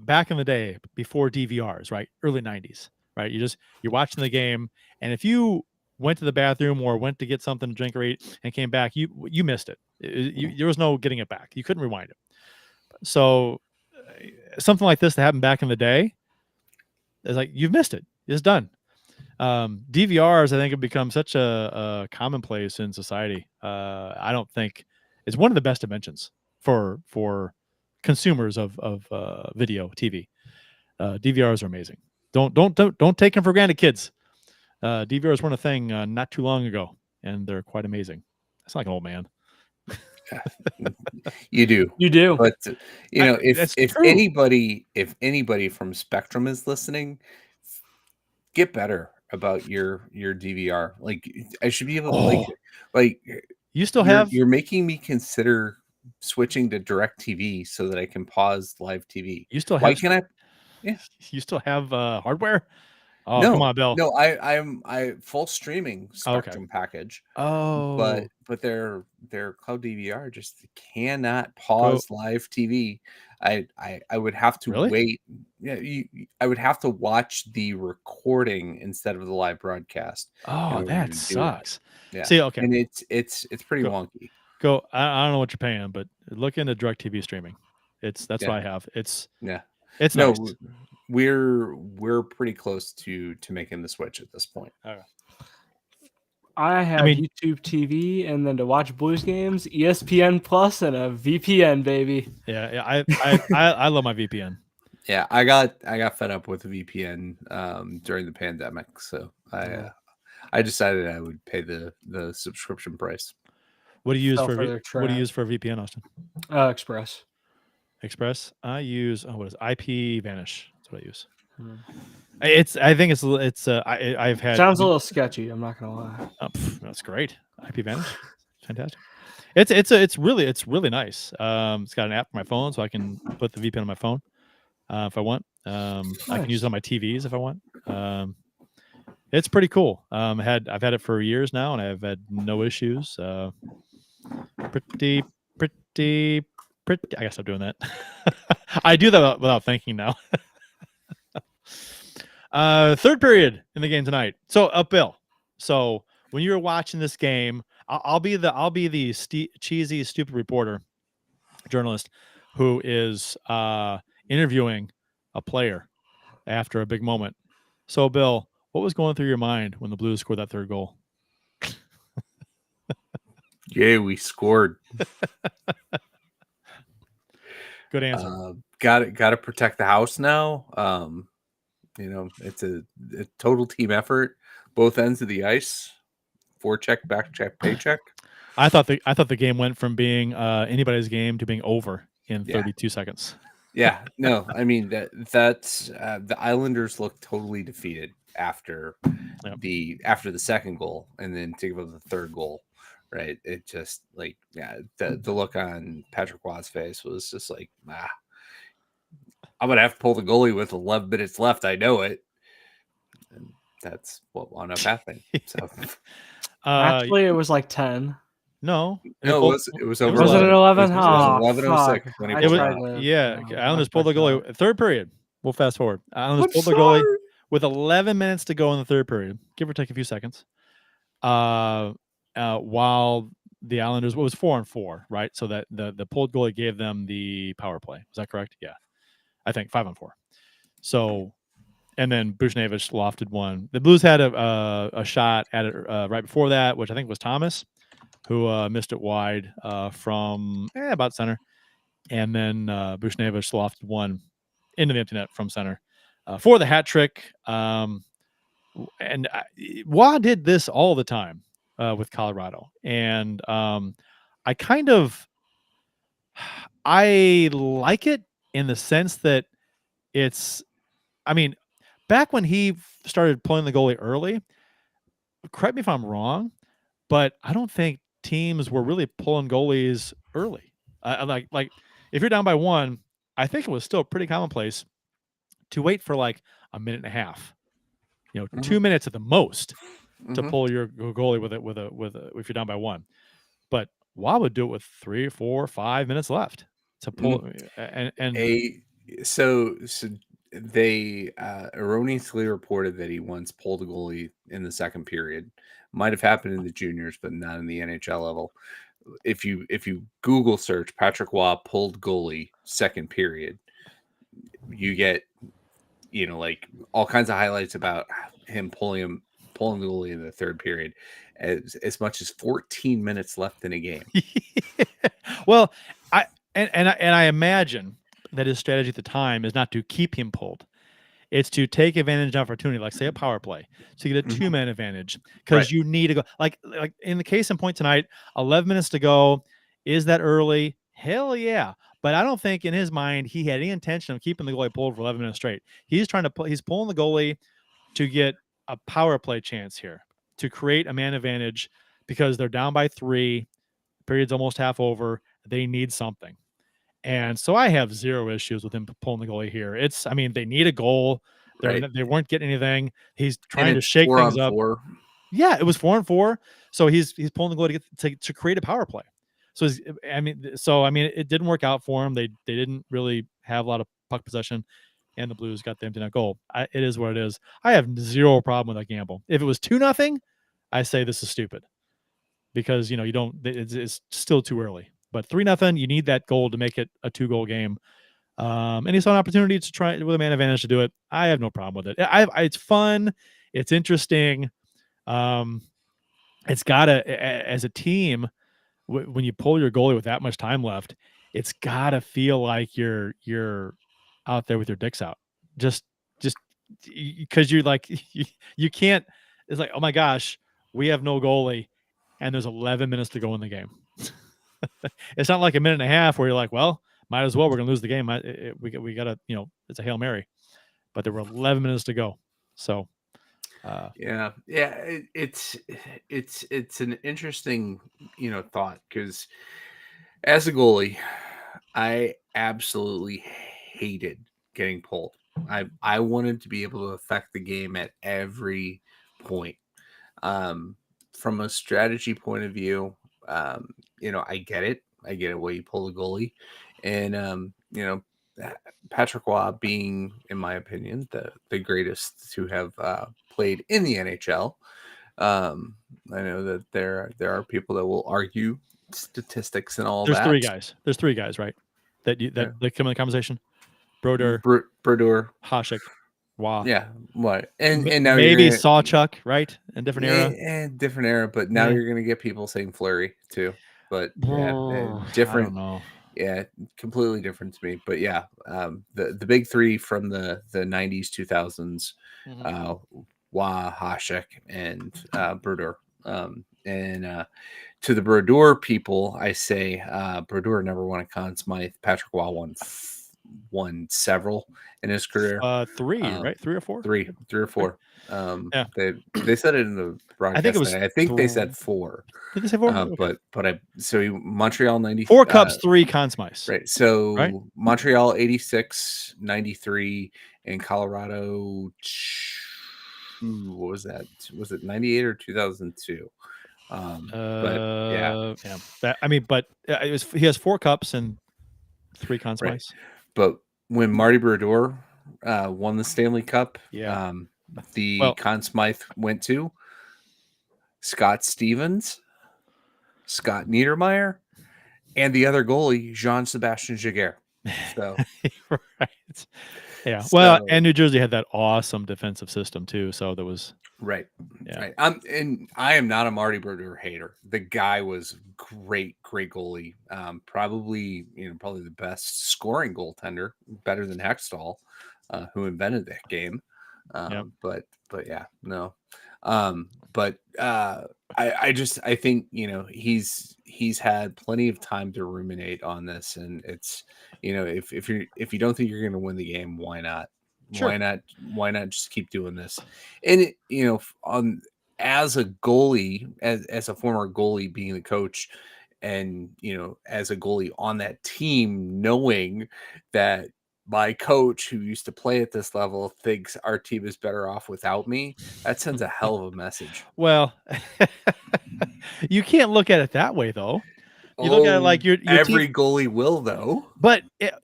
back in the day before DVRs, right? Early 90s, right? You're watching the game, and if you went to the bathroom or went to get something to drink or eat and came back, you missed it. There was no getting it back. You couldn't rewind it. So something like this that happened back in the day, it's like you've missed it. It's done. DVRs, I think, have become such a commonplace in society. I don't think it's one of the best inventions for consumers of video TV. DVRs are amazing. Don't take them for granted, kids. DVRs weren't a thing not too long ago, and they're quite amazing. It's like an old man. You do. But if anybody from Spectrum is listening, get better about your DVR. Like, I should be able to like you still have. You're making me consider switching to DirecTV so that I can pause live TV. You still have. Why can I? Yeah. You still have hardware. Oh, no, come on, Bill. No, I'm full streaming Spectrum package. Oh, but their cloud DVR just cannot pause live TV. I would have to wait. Yeah, I would have to watch the recording instead of the live broadcast. Oh, that sucks. Yeah. See, okay, and it's pretty wonky. I don't know what you're paying, but look into DirecTV streaming. That's what I have. It's nice. We're pretty close to making the switch at this point. Okay. I have YouTube TV, and then to watch Blues games, ESPN Plus, and a VPN, baby. Yeah. I love my VPN. Yeah, I got fed up with VPN during the pandemic, so I decided I would pay the subscription price. What do you use for VPN, Austin? Express. Express. I use what is IP Vanish? That's what I use. I think it's I've had. Sounds a little sketchy. I'm not gonna lie. That's great. IP Vanish, fantastic. It's really nice. It's got an app for my phone, so I can put the VPN on my phone if I want. Nice. I can use it on my TVs if I want. It's pretty cool. I've had it for years now, and I've had no issues. Pretty. I guess I'm doing that. I do that without thinking now. Third period in the game tonight. So Bill. So when you were watching this game, I'll be the cheesy, stupid reporter, journalist, who is interviewing a player after a big moment. So Bill, what was going through your mind when the Blues scored that third goal? Yeah, we scored. Good answer. Got to protect the house now. It's a total team effort, both ends of the ice. Forecheck, back check, paycheck. I thought the game went from being anybody's game to being over in 32 seconds. Yeah, no, I mean that's the Islanders looked totally defeated after the second goal, and then to give up the third goal. Right, it just the look on Patrick Watt's face was just like, I'm gonna have to pull the goalie with 11 minutes left. I know it, and that's what wound up happening. So, actually, it was like 10. No, it was over. Was it 11? It was 11:06 when he pulled Islanders pulled the goalie. Third period. We'll fast forward. Islanders pulled the goalie with 11 minutes to go in the third period, give or take a few seconds. While the Islanders, it was 4-on-4, right? So that the pulled goalie gave them the power play. Was that correct? Yeah, I think 5-on-4. So, and then Buchnevich lofted one. The Blues had a shot at it right before that, which I think was Thomas, who missed it wide from about center, and then Buchnevich lofted one into the empty net from center for the hat trick. And Wah did this all the time with Colorado, and I kind of I like it in the sense that it's, I mean, back when he started pulling the goalie early, correct me if I'm wrong, but I don't think teams were really pulling goalies early. Like if you're down by one, I think it was still pretty commonplace to wait for like a minute and a half, 2 minutes at the most to pull your goalie with if you're down by one. But Waugh would do it with 3, 4, 5 minutes left to pull So they erroneously reported that he once pulled a goalie in the second period. Might have happened in the juniors, but not in the NHL level. If you Google search Patrick Waugh pulled goalie second period, you get like all kinds of highlights about him pulling the goalie in the third period, as much as 14 minutes left in a game. Well, I imagine that his strategy at the time is not to keep him pulled. It's to take advantage of opportunity, like say a power play, so you get a 2-man advantage because Right. you need to go. Like in the case in point tonight, 11 minutes to go. Is that early? Hell yeah! But I don't think in his mind he had any intention of keeping the goalie pulled for 11 minutes straight. He's trying to he's pulling the goalie to get a power play chance here, to create a man advantage because they're down by 3. Period's almost half over. They need something. And so I have zero issues with him pulling the goalie here. I mean, they need a goal. They weren't getting anything. He's trying to shake things up. 4-on-4. Yeah, it was 4-on-4. So he's pulling the goalie to create a power play. So it didn't work out for him. They didn't really have a lot of puck possession, and the Blues got the empty net goal. It is what it is. I have zero problem with that gamble. If it was 2-0, I say this is stupid because you don't. It's still too early. But 3-0, you need that goal to make it a 2-goal game. And he saw an opportunity to try with a man advantage to do it. I have no problem with it. It's fun. It's interesting. It's as a team, when you pull your goalie with that much time left, it's gotta feel like you're out there with your dicks out. Just because you're like you can't. It's like, oh my gosh, we have no goalie, and there's 11 minutes to go in the game. It's not like a minute and a half where you're like, well, might as well. We're gonna lose the game. We gotta, it's a Hail Mary. But there were 11 minutes to go. So, it's an interesting thought because as a goalie, I absolutely hated getting pulled. I wanted to be able to affect the game at every point. From a strategy point of view, I get it. I get it why you pull the goalie. And, Patrick Waugh being, in my opinion, the greatest to have played in the NHL. I know that there are people that will argue statistics and all there's that. There's 3 guys, right? That come in the conversation. Brodeur, Hasek, Waugh. Yeah, what? And now maybe Sawchuk, right? In different era. Different era, but now you're gonna get people saying Fleury too. But different. I don't know. Yeah, completely different to me. But yeah, the big 3 from the 90s, 2000s, Waugh, Hasek, and Brodeur. And to the Brodeur people, I say Brodeur never won a Conn Smythe. Patrick Waugh won several in his career. 3, right? 3 or 4? 3 or 4. They said it in the broadcast. I think they said 4. Did they say 4? Montreal 90. 4 cups, 3 Conn Smythes. Right. So Montreal 86, 93, and Colorado. What was that? Was it 98 or 2002? He has 4 cups and 3 Conn Smythes. Right. But when Marty Brodeur won the Stanley Cup, the Conn Smythe went to Scott Stevens, Scott Niedermayer, and the other goalie, Jean-Sébastien Giguère. So, right. Yeah. Well, and New Jersey had that awesome defensive system too. So there was right. And I am not a Marty Brodeur hater. The guy was great goalie. Probably the best scoring goaltender, better than Hextall, who invented that game. But yeah, no. I think he's he's had plenty of time to ruminate on this, and it's, if you don't think you're going to win the game, why not? Sure. Why not just keep doing this? And as a goalie, as a former goalie, being the coach, and as a goalie on that team, knowing that my coach, who used to play at this level, thinks our team is better off without me, that sends a hell of a message. Well, you can't look at it that way, though. You look at it like your every team, goalie will, though. but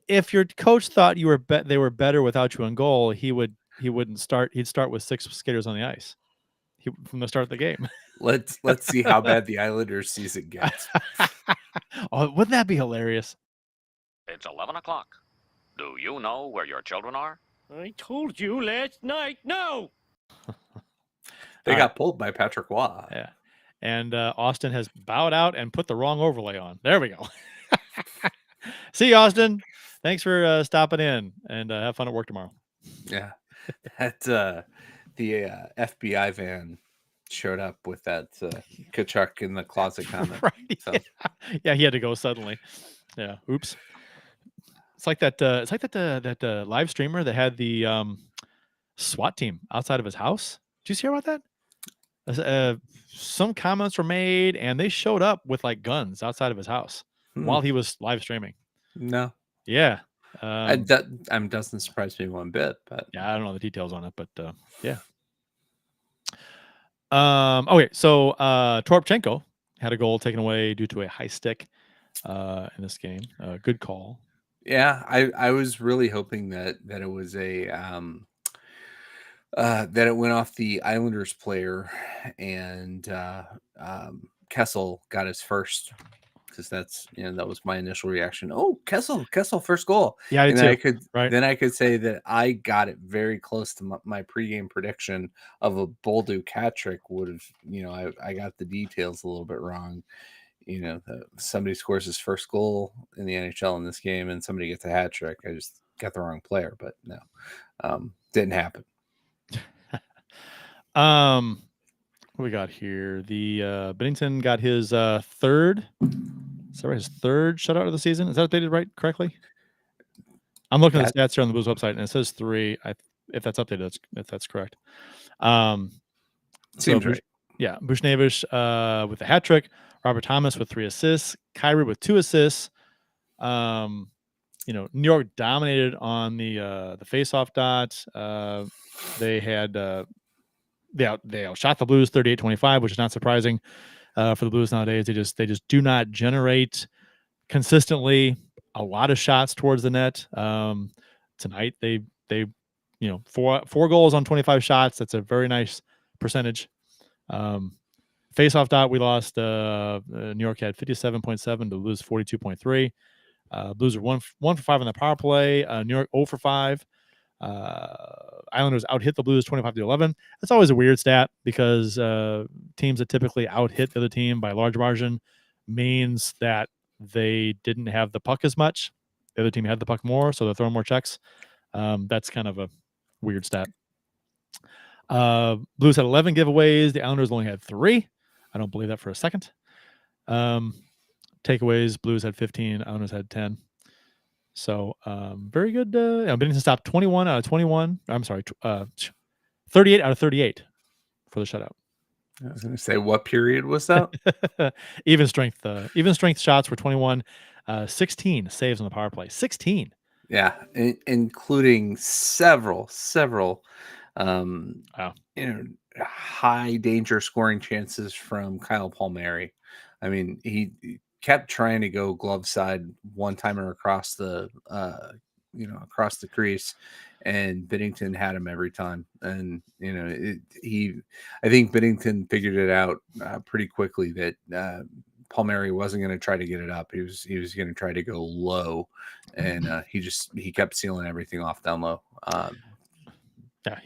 if your coach thought they were better without you in goal, he wouldn't start. He'd start with 6 skaters on the ice from the start of the game. Let's see how bad the Islanders season gets. Oh, wouldn't that be hilarious? It's 11 o'clock. Do you know where your children are? I told you last night. No. They got pulled by Patrick Waugh. Yeah. And Austin has bowed out and put the wrong overlay on. There we go. See you, Austin. Thanks for stopping in, and have fun at work tomorrow. Yeah. That the FBI van showed up with that Kachuk in the closet comment. Right. So. Yeah, he had to go suddenly. Yeah. Oops. It's like that live streamer that had the SWAT team outside of his house. Did you hear about that? Some comments were made, and they showed up with like guns outside of his house while he was live streaming. No. Yeah. Doesn't surprise me one bit, but yeah, I don't know the details on it, but yeah. Okay, so Toropchenko had a goal taken away due to a high stick in this game. Good call. Yeah, I was really hoping that it was a that it went off the Islanders player, and Kessel got his first, because that's that was my initial reaction. Oh, Kessel first goal. Yeah, and then I could say that I got it very close to my pregame prediction of a Bolduc hat trick. Would have I got the details a little bit wrong. Somebody scores his first goal in the NHL in this game, and somebody gets a hat trick. I just got the wrong player, but no, didn't happen. What we got here? The Bennington got his third. Is that right? His third shutout of the season. Is that updated right correctly? I'm looking at the stats here on the Blues website, and it says 3. If that's updated, that's correct. Seems right. Yeah, Buchnevich with a hat trick. Robert Thomas with 3 assists. Kyrie with 2 assists. New York dominated on the face-off dot. They had they outshot the Blues 38-25, which is not surprising for the Blues nowadays. They just do not generate consistently a lot of shots towards the net. Tonight they 4 goals on 25 shots. That's a very nice percentage. Face-off dot, we lost. New York had 57.7 to lose 42.3. Blues are 1 for 5 on the power play. New York 0 for 5. Islanders out-hit the Blues 25-11. That's always a weird stat, because teams that typically out-hit the other team by a large margin means that they didn't have the puck as much. The other team had the puck more, so they're throwing more checks. That's kind of a weird stat. Blues had 11 giveaways. The Islanders only had 3. I don't believe that for a second. Takeaways, Blues had 15. Islanders had 10. So very good. Bennington stopped 21 out of 21. I'm sorry, 38 out of 38 for the shutout. I was going to say, what period was that? Even strength shots were 21. 16 saves on the power play. 16. Yeah, including several high danger scoring chances from Kyle Palmieri. I mean, he kept trying to go glove side one-timer across the crease, and Binnington had him every time. And I think Binnington figured it out pretty quickly that Palmieri wasn't going to try to get it up. He was going to try to go low, and he kept sealing everything off down low.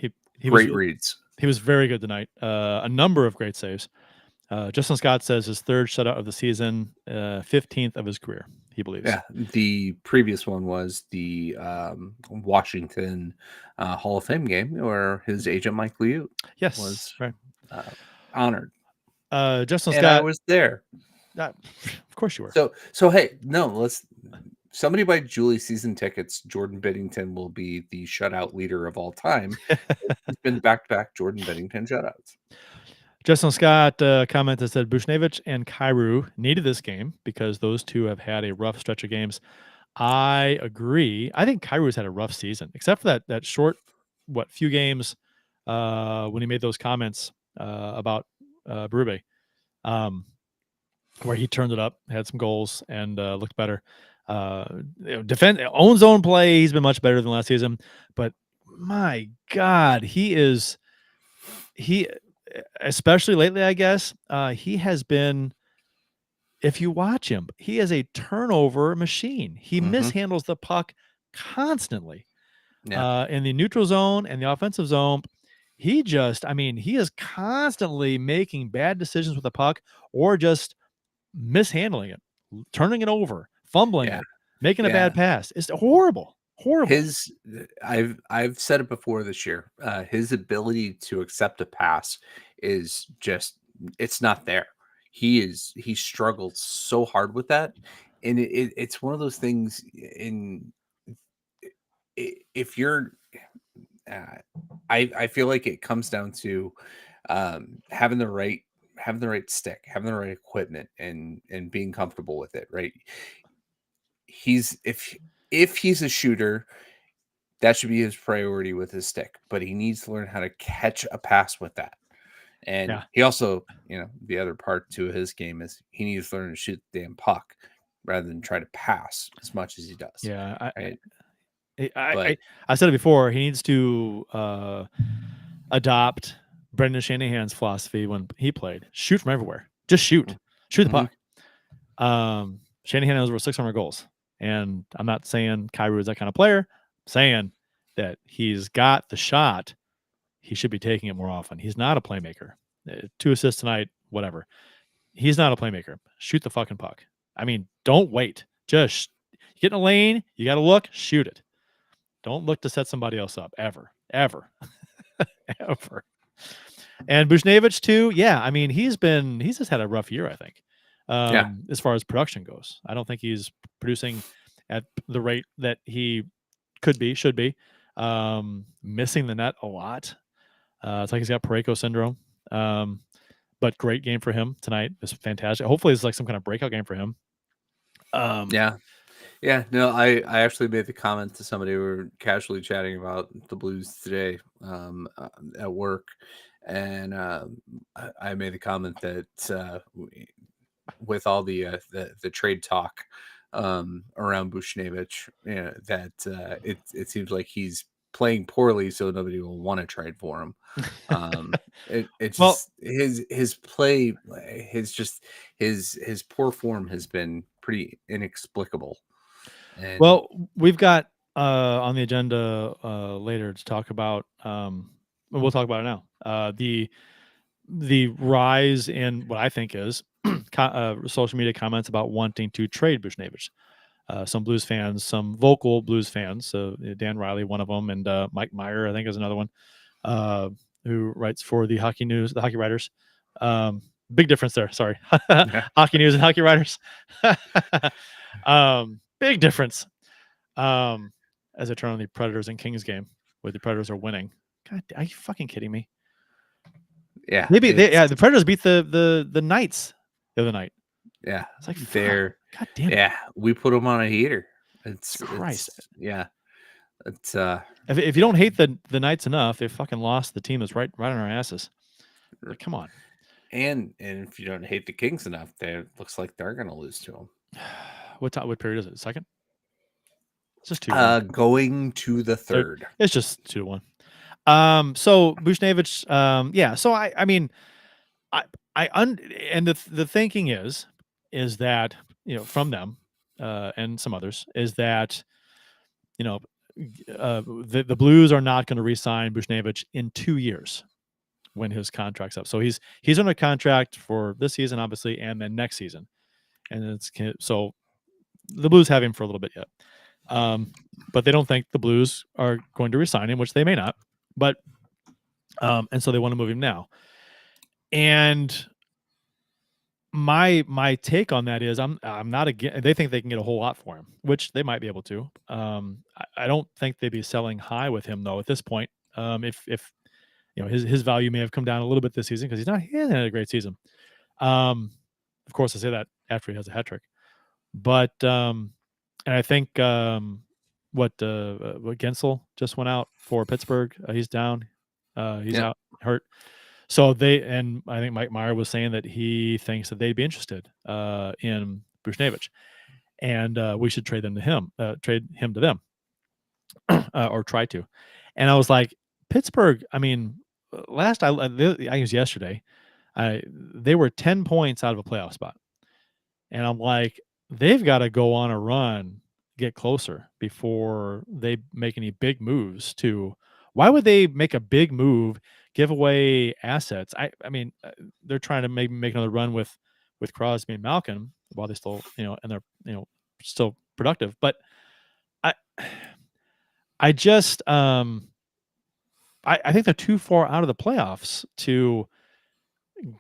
He great reads. He was very good tonight. A number of great saves. Justin Scott says his 3rd shutout of the season, 15th of his career, he believes. Yeah, the previous one was the Washington Hall of Fame game, where his agent Mike Liut was honored. Justin and Scott, I was there. Of course you were. So hey, no, somebody buy Julie season tickets. Jordan Biddington will be the shutout leader of all time. He's been back-to-back Jordan Biddington shutouts. Justin Scott commented, said Buchnevich and Kyrou needed this game because those two have had a rough stretch of games. I agree. I think Kyrou's had a rough season, except for that short, few games when he made those comments about Berube, where he turned it up, had some goals, and looked better. Defend own zone play. He's been much better than last season, but my God, he especially lately, I guess he has been. If you watch him, he is a turnover machine. He mishandles the puck constantly in the neutral zone and the offensive zone. He is constantly making bad decisions with the puck or just mishandling it, turning it over, fumbling it, making a bad pass. It's horrible. I've said it before this year. His ability to accept a pass is just, it's not there. He struggled so hard with that, and it's one of those things. If you're, I feel like it comes down to having the right stick, having the right equipment, and being comfortable with it. Right? If he's a shooter, that should be his priority with his stick, but he needs to learn how to catch a pass with that. And he also, the other part to his game is he needs to learn to shoot the damn puck rather than try to pass as much as he does. Yeah. Right? I said it before. He needs to adopt Brendan Shanahan's philosophy when he played. Shoot from everywhere. Just shoot. Shoot the puck. Shanahan has over 600 goals. And I'm not saying Kyrou is that kind of player. I'm saying that he's got the shot. He should be taking it more often. He's not a playmaker. 2 assists tonight, whatever. He's not a playmaker. Shoot the fucking puck. I mean, don't wait. Just get in a lane. You got to look. Shoot it. Don't look to set somebody else up. Ever. Ever. Ever. And Buchnevich too. Yeah. I mean, he's just had a rough year, I think. As far as production goes. I don't think he's producing at the rate that he should be. Missing the net a lot. It's like he's got Parayko syndrome. But great game for him tonight. It's fantastic. Hopefully it's like some kind of breakout game for him. No, I actually made the comment to somebody. We were casually chatting about the Blues today at work, and I made the comment that with all the trade talk around Buchnevich, that it seems like he's playing poorly, so nobody will want to trade for him. His play, his poor form has been pretty inexplicable. And we've got on the agenda later to talk about. We'll talk about it now. The rise in what I think is social media comments about wanting to trade Buchnevich. Some Blues fans, some vocal Blues fans, Dan Riley, one of them, and Mike Meyer, I think, is another one, who writes for the Hockey News, the Hockey Writers. Big difference there. Sorry, Hockey News and Hockey Writers. Big difference. As I turn on the Predators and Kings game, where the Predators are winning. God, are you fucking kidding me? Yeah, maybe the Predators beat the Knights the other night. Yeah, it's like they're. God damn it. Yeah, we put them on a heater. It's if you don't hate the Knights enough, they fucking lost the team that's right on our asses. Like, come on. And if you don't hate the Kings enough, it looks like they're going to lose to them. What period is it? Second? It's just 2. Going to the third. It's just 2-1. So Buchnevich, So I mean, and the thinking is that from them and some others is that the Blues are not going to re-sign Buchnevich in 2 years when his contract's up. So he's under contract for this season, obviously, and then next season. And so the Blues have him for a little bit yet. But they don't think the Blues are going to re-sign him, which they may not. But and so they want to move him now. And my take on that is I'm not again. They think they can get a whole lot for him, which they might be able to. I don't think they'd be selling high with him though at this point. If his value may have come down a little bit this season because he hasn't had a great season. Of course, I say that after he has a hat trick, but and I think what Gensel just went out for Pittsburgh. He's down. He's out hurt. So and I think Mike Meyer was saying that he thinks that they'd be interested in Buchnevich, and we should trade him to them, or try to. And I was like, Pittsburgh. I mean, I was yesterday. They were 10 points out of a playoff spot, and I'm like, they've got to go on a run, get closer before they make any big moves. Why would they make a big move? Give away assets. I mean, they're trying to make another run with Crosby and Malkin while they still, and they're, still productive. But I just, I think they're too far out of the playoffs to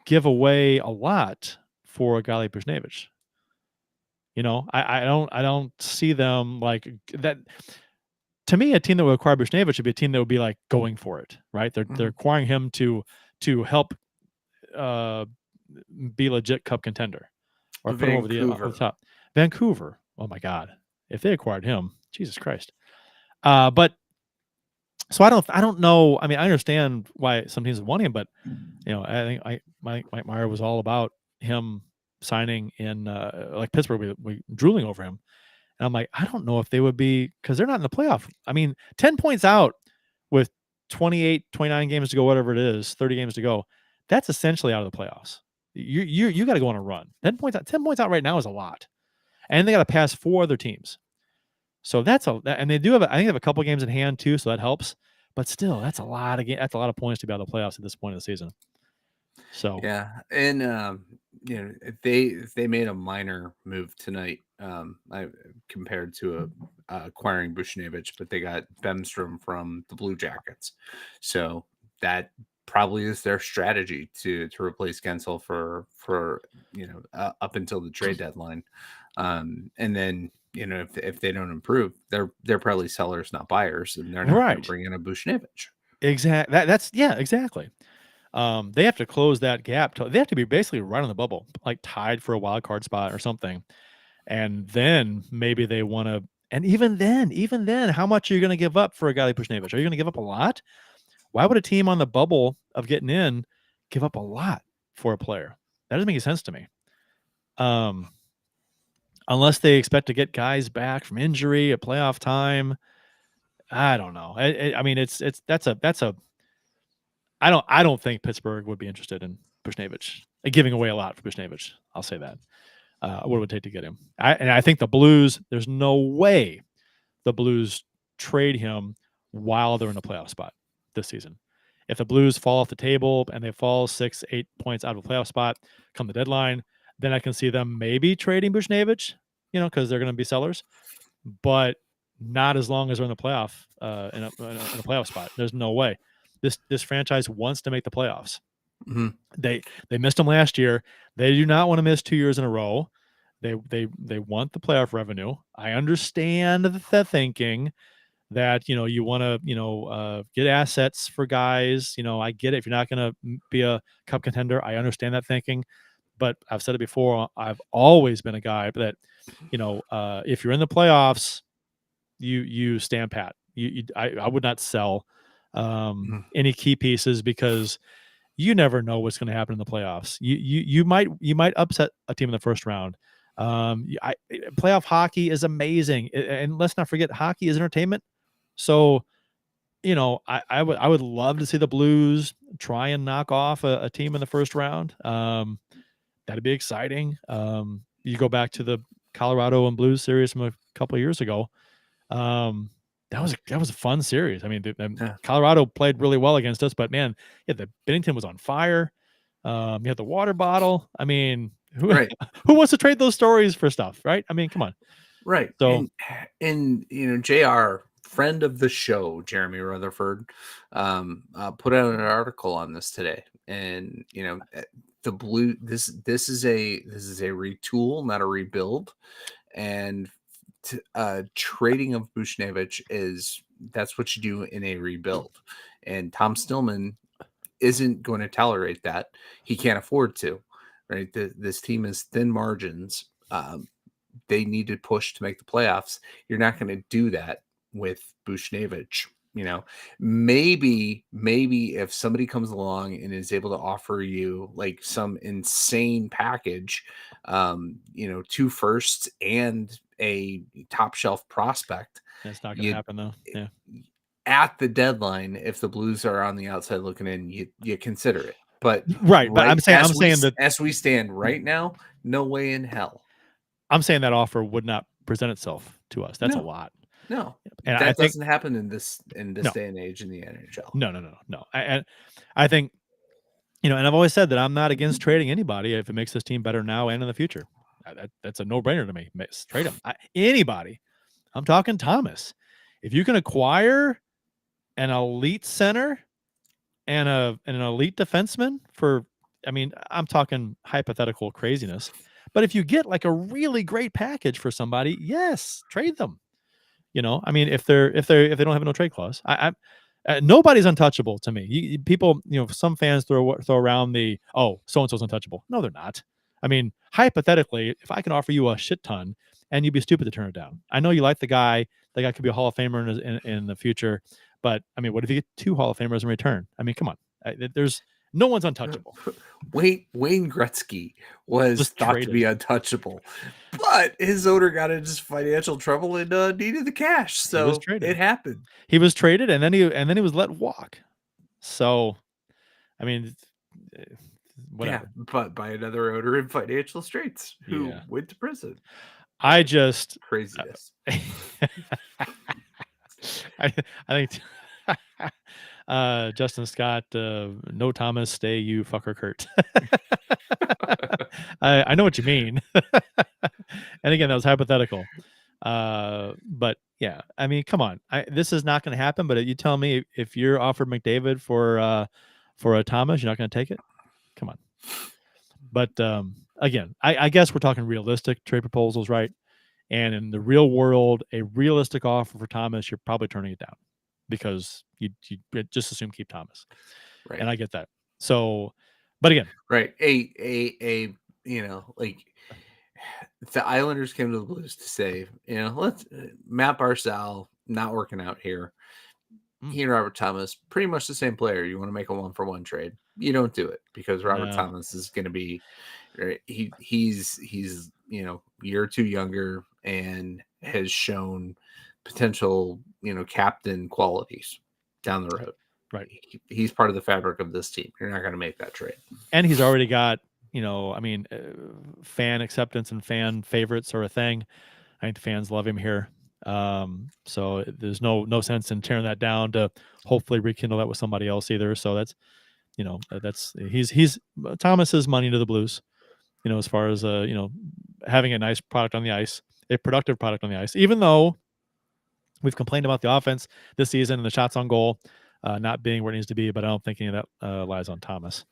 give away a lot for a guy like Buchnevich. I don't see them like that. To me, a team that would acquire Buchnevich would be a team that would be like going for it, right? They're acquiring him to help be legit cup contender or put him over the top. Vancouver. Oh my God. If they acquired him, Jesus Christ. But so I don't know. I mean, I understand why some teams want him, but I think Mike Meyer was all about him signing in like Pittsburgh. We drooling over him. And I'm like, I don't know if they would be, because they're not in the playoff. I mean, 10 points out with 28, 29 games to go, whatever it is, 30 games to go. That's essentially out of the playoffs. You got to go on a run. 10 points out right now is a lot. And they got to pass 4 other teams. So and they do have, I think they have a couple games in hand too. So that helps, but still that's a lot of points to be out of the playoffs at this point of the season. So, yeah. And, if they made a minor move tonight, compared to acquiring Buchnevich, but they got Bemstrom from the Blue Jackets, so that probably is their strategy to replace Gensel for up until the trade deadline, and then if they don't improve, they're probably sellers, not buyers, and they're not going to bring in a Buchnevich. Exactly. Exactly. They have to close that gap. They have to be basically right on the bubble, like tied for a wild card spot or something. And then maybe they want to, and even then, how much are you going to give up for a guy like Buchnevich? Are you going to give up a lot? Why would a team on the bubble of getting in give up a lot for a player? That doesn't make any sense to me. Unless they expect to get guys back from injury at playoff time. I don't know. I mean, I don't think Pittsburgh would be interested in Buchnevich, giving away a lot for Buchnevich. I'll say that. What it would take to get him. I think the Blues, there's no way the Blues trade him while they're in a playoff spot this season. If the Blues fall off the table and they fall 6-8 points out of a playoff spot come the deadline, then I can see them maybe trading Buchnevich, because they're going to be sellers, but not as long as they're in the playoff in a playoff spot. There's no way. This franchise wants to make the playoffs. Mm-hmm. They missed them last year. They do not want to miss 2 years in a row. They want the playoff revenue. I understand the thinking that you want to get assets for guys. I get it. If you're not going to be a cup contender, I understand that thinking. But I've said it before. I've always been a guy that if you're in the playoffs, you stand pat. I would not sell any key pieces because you never know what's going to happen in the playoffs. You might upset a team in the first round. Playoff hockey is amazing, and let's not forget hockey is entertainment. So, I would love to see the Blues try and knock off a team in the first round. That'd be exciting. You go back to the Colorado and Blues series from a couple of years ago. That was a fun series. I mean, Colorado played really well against us, but man, the Bennington was on fire. You had the water bottle. I mean, who wants to trade those stories for stuff, right? I mean, come on. Right. So, and JR, friend of the show, Jeremy Rutherford, put out an article on this today, and the Blue. This is a retool, not a rebuild, and trading of Buchnevich that's what you do in a rebuild, and Tom Stillman isn't going to tolerate that. He can't afford to, right? This team is thin margins. They need to push to make the playoffs. You're not going to do that with Buchnevich. Maybe if somebody comes along and is able to offer you like some insane package, 2 firsts and a top shelf prospect. That's not going to happen though. Yeah. At the deadline, if the Blues are on the outside looking in, you consider it. But right, but I'm saying that as we stand right now, no way in hell. I'm saying that offer would not present itself to us. That's a lot. No, and that doesn't happen in this day and age in the NHL. No. I think, and I've always said that I'm not against trading anybody if it makes this team better now and in the future. That's a no-brainer to me. Trade them. Anybody. I'm talking Thomas. If you can acquire an elite center and an elite defenseman for, I'm talking hypothetical craziness. But if you get like a really great package for somebody, yes, trade them. If they don't have no trade clause, nobody's untouchable to me. People, some fans throw around the so and so's untouchable. No, they're not. Hypothetically, if I can offer you a shit ton and you'd be stupid to turn it down. I know you like the guy. The guy could be a Hall of Famer in the future. But what if you get 2 Hall of Famers in return? Come on. There's no one's untouchable. Wayne Gretzky was thought to be untouchable, but his owner got into financial trouble and needed the cash, so it happened. He was traded, and then he was let walk. So, whatever. Yeah, but by another owner in financial straits who went to prison. I just craziness. I think. Justin Scott, no Thomas, stay you fucker Kurt. I know what you mean. And again, that was hypothetical. But yeah, come on. This is not going to happen, but you tell me if you're offered McDavid for a Thomas, you're not going to take it? Come on. But again, I guess we're talking realistic trade proposals, right? And in the real world, a realistic offer for Thomas, you're probably turning it down. Because you just assume keep Thomas, right? And I get that. So, but again, right? Like the Islanders came to the Blues to say, let's Matt Barzal not working out here. He and Robert Thomas, pretty much the same player. You want to make a 1-for-1 trade? You don't do it because Robert Thomas is going to be, he's year or 2 younger and has shown potential captain qualities down the road. Right. He's part of the fabric of this team. You're not going to make that trade. And he's already got fan acceptance and fan favorites are a thing. I think the fans love him here. So there's no sense in tearing that down to hopefully rekindle that with somebody else either. So that's he's Thomas's money to the Blues, as far as having a nice product on the ice, a productive product on the ice, even though we've complained about the offense this season and the shots on goal not being where it needs to be, but I don't think any of that lies on Thomas.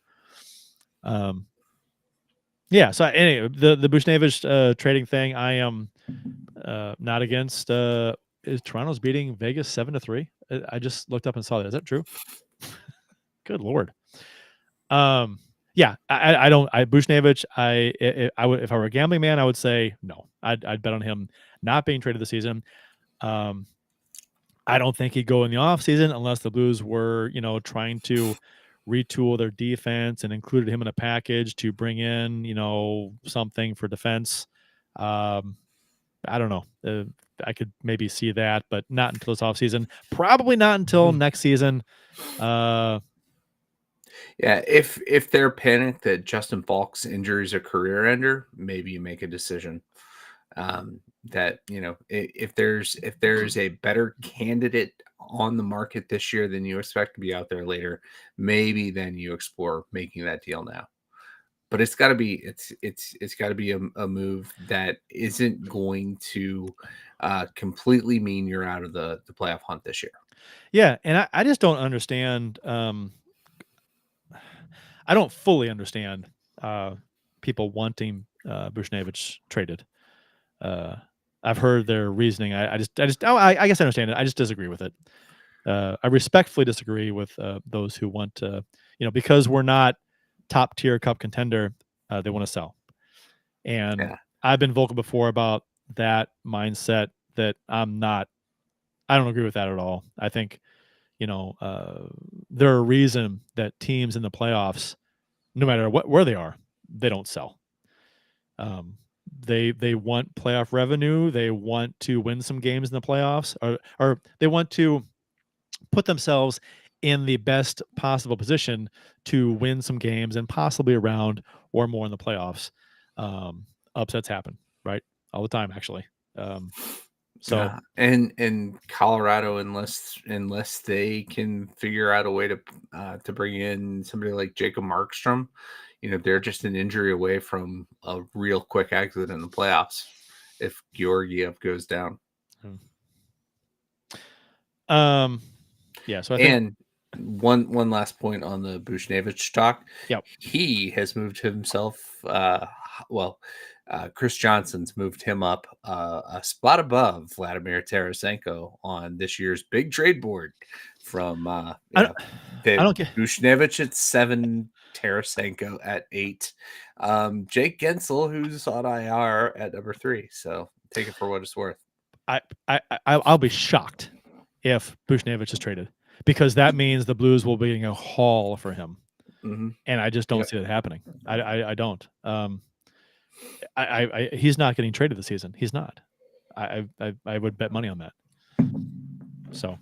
Yeah. So anyway, the Buchnevich trading thing, I am not against. Is Toronto's beating Vegas 7-3? I just looked up and saw that. Is that true? Good Lord. Yeah. I don't. Buchnevich. I would, if I were a gambling man, I would say no. I'd bet on him not being traded this season. I don't think he'd go in the offseason unless the Blues were, trying to retool their defense and included him in a package to bring in, something for defense. I don't know. I could maybe see that, but not until this offseason. Probably not until next season. Yeah, if they're panicked that Justin Falk's injury is a career ender, maybe you make a decision. That if there's a better candidate on the market this year than you expect to be out there later, maybe then you explore making that deal now. But it's got to be it's got to be a move that isn't going to completely mean you're out of the playoff hunt this year. Yeah, and I just don't understand. I don't fully understand people wanting Buchnevich traded. I've heard their reasoning. I guess I understand it. I just disagree with it. I respectfully disagree with those who want to, because we're not top tier cup contender, they want to sell. And I've been vocal before about that mindset that I don't agree with that at all. I think, there are a reason that teams in the playoffs, no matter where they are, they don't sell. They want playoff revenue. They want to win some games in the playoffs, or they want to put themselves in the best possible position to win some games and possibly a round or more in the playoffs. Upsets happen, right? All the time, actually. And Colorado, unless they can figure out a way to bring in somebody like Jacob Markstrom, they're just an injury away from a real quick exit in the playoffs if Georgiev goes down. Yeah. So I think one last point on the Buchnevich talk. Yep. He has moved himself. Chris Johnson's moved him up a spot above Vladimir Tarasenko on this year's big trade board from I don't get Buchnevich at 7, Tarasenko at 8, Jake Gensel, who's on IR, at number 3. So take it for what it's worth. I'll be shocked if Buchnevich is traded, because that means the Blues will be getting a haul for him, and I just don't see that happening. I don't. He's not getting traded this season. He's not. I would bet money on that. So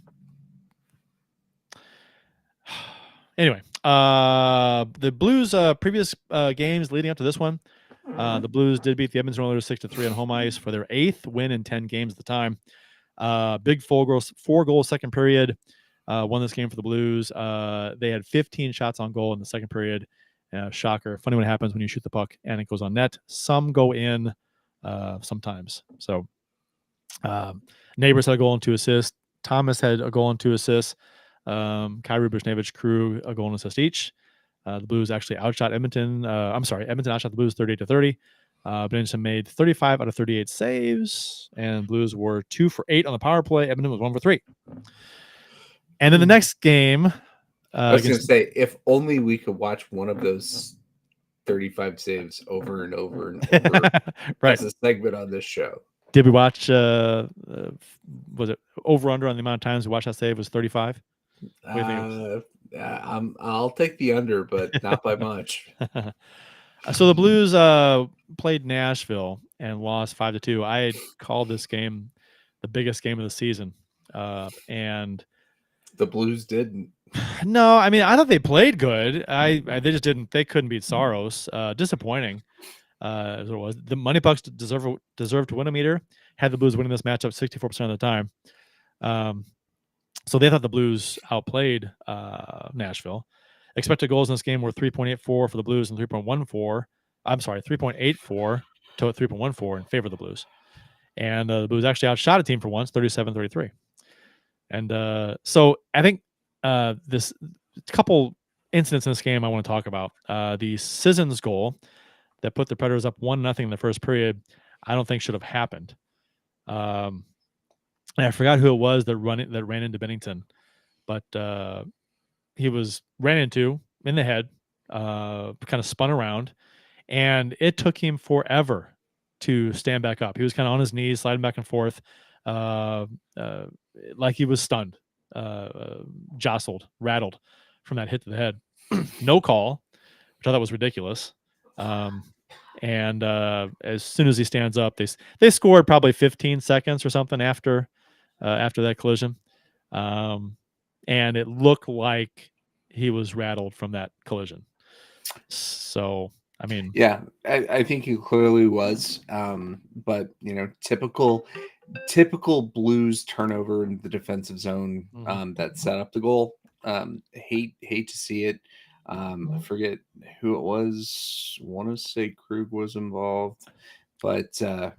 anyway, the Blues previous games leading up to this one, the Blues did beat the Edmonton Oilers 6-3 on home ice for their 8th win in 10 games at the time. Big 4-goal second period, won this game for the Blues. They had 15 shots on goal in the second period. Shocker. Funny what happens when you shoot the puck and it goes on net. Some go in, sometimes. So Neighbors had a goal and 2 assists. Thomas had a goal and 2 assists. Kyrie Buchnevich, Crew, a goal and assist each. The Blues actually outshot Edmonton. Edmonton outshot the Blues 38-30. Benson made 35 out of 38 saves, and Blues were 2 for 8 on the power play. Edmonton was 1 for 3. And then the next game, I was going to say, if only we could watch one of those 35 saves over and over and over right. as a segment on this show. Did we watch? Was it over under on the amount of times we watched that save was 35? I'll take the under, but not by much. So the Blues played Nashville and lost 5-2. I had called this game the biggest game of the season, and the Blues didn't. No, I mean, I thought they played good. They just didn't. They couldn't beat Saros. Disappointing. As it was. The Money Pucks deserved to win a meter. Had the Blues winning this matchup 64% of the time. So they thought the Blues outplayed Nashville. Expected goals in this game were 3.84 for the Blues and 3.84. I'm sorry, 3.84 to 3.14 in favor of the Blues. And the Blues actually outshot a team for once, 37-33. And so I think this couple incidents in this game I want to talk about. The Sissons goal that put the Predators up 1-0 in the first period, I don't think should have happened. And I forgot who it was that ran into Bennington, but he was ran into in the head, kind of spun around, and it took him forever to stand back up. He was kind of on his knees, sliding back and forth, like he was stunned, jostled, rattled from that hit to the head. No call, which I thought was ridiculous. And as soon as he stands up, they scored probably 15 seconds or something after that collision. And it looked like he was rattled from that collision. So, I mean, yeah, I think he clearly was. But typical Blues turnover in the defensive zone that set up the goal. Hate to see it. I forget who it was. I want to say Krug was involved, but the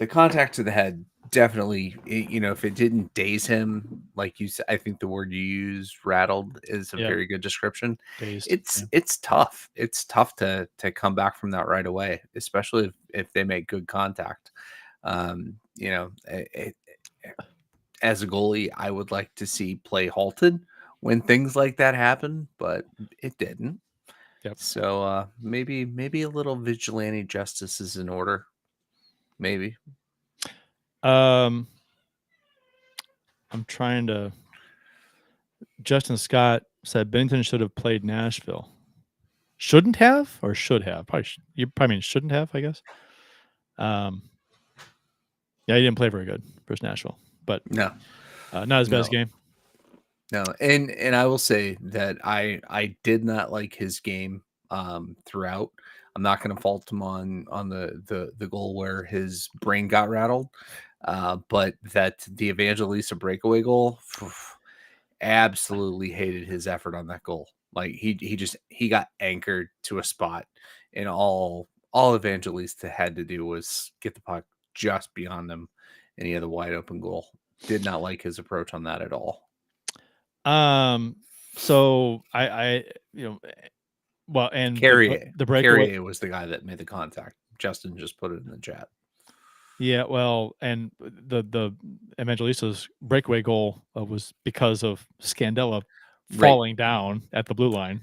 contact to the head definitely, if it didn't daze him, like you said, I think the word you used, rattled, is a Yep. very good description. Dazed. It's tough. It's tough to come back from that right away, especially if they make good contact. As a goalie, I would like to see play halted when things like that happen, but it didn't. Yep. So maybe a little vigilante justice is in order. Maybe. I'm trying to. Justin Scott said Bennington should have played Nashville. Shouldn't have or should have? You probably mean shouldn't have, I guess. Yeah, he didn't play very good versus Nashville, but No, not his best game. No, and I will say that I did not like his game throughout. I'm not going to fault him on the goal where his brain got rattled, but that the Evangelista breakaway goal, absolutely hated his effort on that goal. Like he got anchored to a spot, and all Evangelista had to do was get the puck just beyond him, and he had a wide open goal. Did not like his approach on that at all. So well, and Carrier, the breakaway Carrier was the guy that made the contact. Justin just put it in the chat. Yeah, well, and the Evangelista's breakaway goal was because of Scandella falling down at the blue line,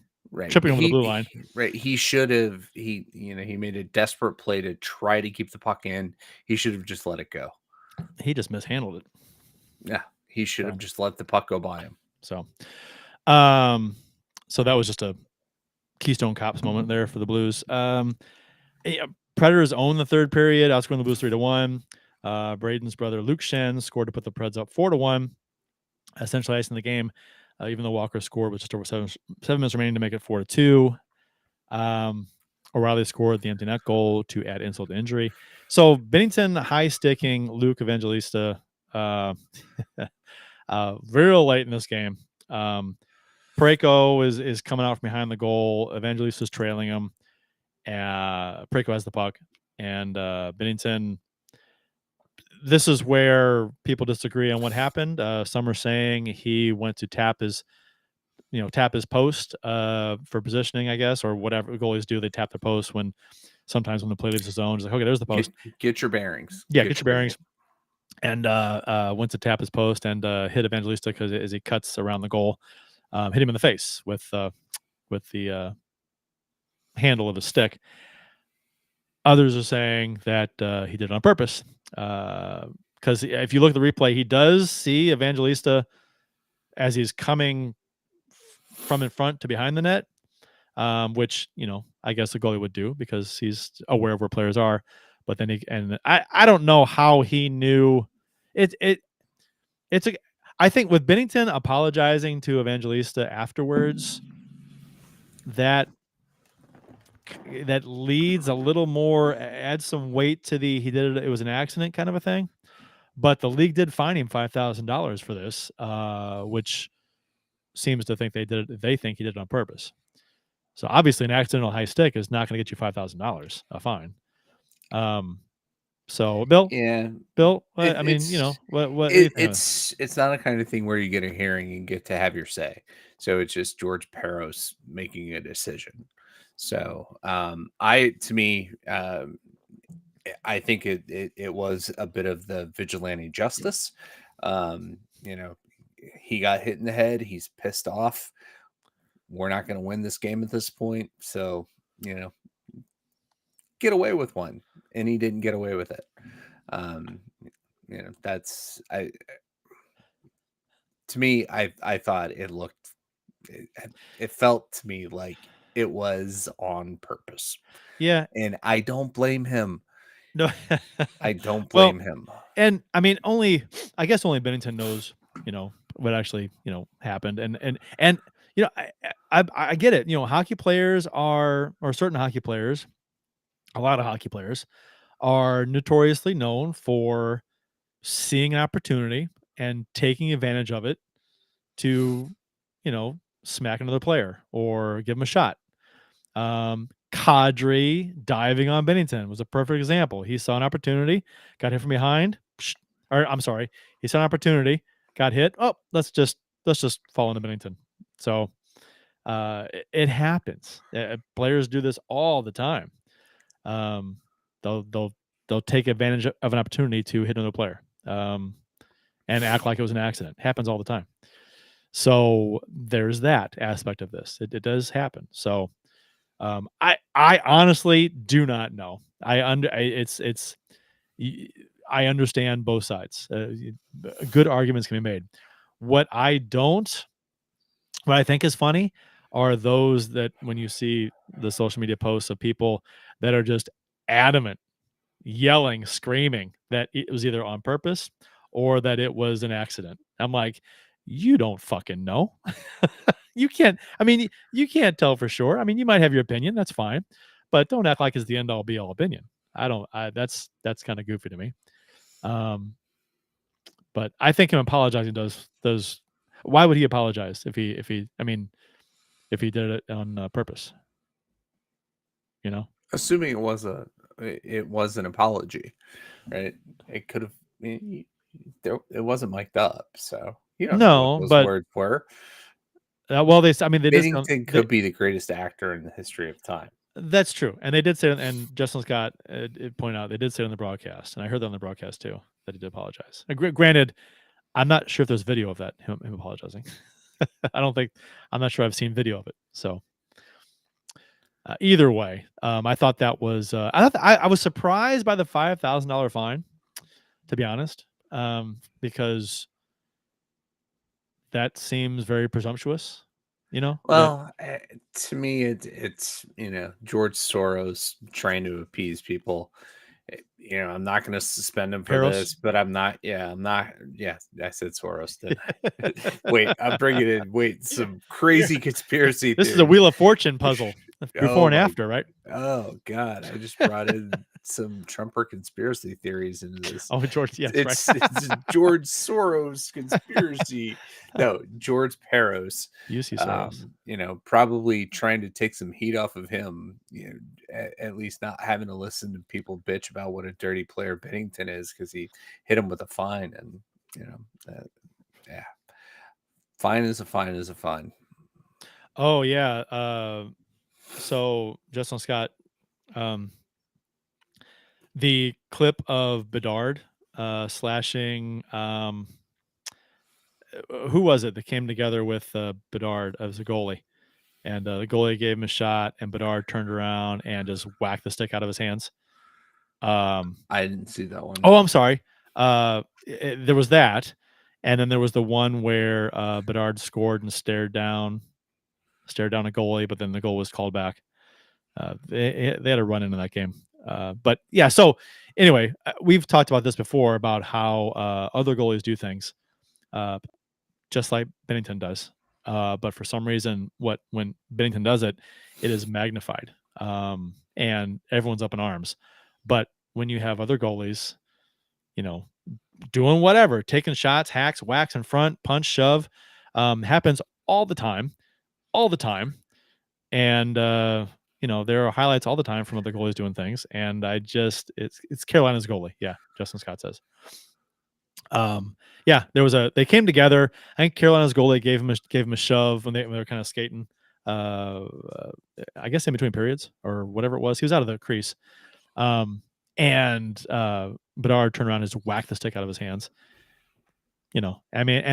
tripping over the blue line. He should have. He made a desperate play to try to keep the puck in. He should have just let it go. He just mishandled it. Yeah, he should have just let the puck go by him. So that was just a Keystone Cops moment there for the Blues. Predators own the third period, outscoring the Blues 3-1. Braden's brother Luke Shen scored to put the Preds up 4-1, essentially icing the game. Even though Walker scored with just over 7 minutes remaining to make it 4-2. O'Reilly scored the empty net goal to add insult to injury. So Bennington high sticking Luke Evangelista very late in this game. Parayko is coming out from behind the goal. Evangelista's trailing him. Parayko has the puck, and Bennington. This is where people disagree on what happened. Some are saying he went to tap his post for positioning, I guess, or whatever goalies do. They tap the post sometimes when the play leaves the zone. It's like, okay, there's the post. Get your bearings. Yeah, get your bearings. And went to tap his post and hit Evangelista because as he cuts around the goal, hit him in the face with the handle of a stick. Others are saying that he did it on purpose because if you look at the replay, he does see Evangelista as he's coming from in front to behind the net, which I guess the goalie would do because he's aware of where players are. But then I don't know how he knew it. I think with Bennington apologizing to Evangelista afterwards, that leads a little more, adds some weight to he did it. It was an accident kind of a thing, but the league did fine him $5,000 for this, which seems to think they did it. They think he did it on purpose. So obviously an accidental high stick is not going to get you $5,000 a fine. So Bill, what it's not a kind of thing where you get a hearing and get to have your say. So it's just George Peros making a decision. So I think it was a bit of the vigilante justice. He got hit in the head. He's pissed off. We're not going to win this game at this point. So, get away with one. And he didn't get away with it. To me, I thought it felt to me like it was on purpose. Yeah. And I don't blame him. No, I don't blame him. And I mean, only Bennington knows, what actually, happened. And I get it. Hockey players or certain hockey players, a lot of hockey players are notoriously known for seeing an opportunity and taking advantage of it to, smack another player or give him a shot. Kadri diving on Bennington was a perfect example. He saw an opportunity, got hit from behind. All or I'm sorry, he saw an opportunity, got hit. Oh, let's just fall into Bennington. So it happens. Players do this all the time. They'll take advantage of an opportunity to hit another player, and act like it was an accident. Happens all the time. So there's that aspect of this. It does happen. So I honestly do not know. I understand both sides. Good arguments can be made. What I think is funny are those that when you see the social media posts of people that are just adamant, yelling, screaming that it was either on purpose or that it was an accident. I'm like, you don't fucking know. You can't tell for sure. I mean, you might have your opinion, that's fine, but don't act like it's the end all be all opinion. That's kind of goofy to me. But I think him apologizing does why would he apologize if he did it on purpose? You know? Assuming it was an apology, right? It could have it wasn't mic'd up, so you don't know what those words were. Well, they did. Bennington could be the greatest actor in the history of time. That's true, and they did say, and Justin Scott pointed out they did say it on the broadcast, and I heard that on the broadcast too that he did apologize. Granted, I'm not sure if there's video of that him apologizing. I'm not sure I've seen video of it. So either way, I thought that was I was surprised by the $5,000 fine, to be honest, because that seems very presumptuous. Well, to me, it's George Soros trying to appease people. I'm not going to suspend him for this, but I'm not. Yeah, I said Soros. Wait, I'm bringing in. Wait, some crazy conspiracy. This is a Wheel of Fortune puzzle before and after, right? Oh God, I just brought in some Trumper conspiracy theories into this. Oh, George, yes, it's George Soros conspiracy. No, George Peros. UC Soros. Probably trying to take some heat off of him. At least not having to listen to people bitch about what a dirty player Bennington is because he hit him with a fine, and fine is a fine is a fine. Oh yeah. So Justin Scott, the clip of Bedard slashing who was it that came together with Bedard as a goalie, and the goalie gave him a shot, and Bedard turned around and just whacked the stick out of his hands. I didn't see that one. Oh, I'm sorry. There was that, and then there was the one where Bedard scored and stared down a goalie, but then the goal was called back. They had a run into that game. But yeah, so anyway, we've talked about this before about how other goalies do things just like Bennington does. But for some reason, when Bennington does it, it is magnified, and everyone's up in arms. But when you have other goalies, doing whatever, taking shots, hacks, whacks in front, punch, shove, happens all the time. And there are highlights all the time from other goalies doing things, and it's Carolina's goalie. Yeah, Justin Scott says. They came together. I think Carolina's goalie gave him a shove when they were kind of skating. I guess in between periods or whatever it was. He was out of the crease. And Bedard turned around and just whacked the stick out of his hands. And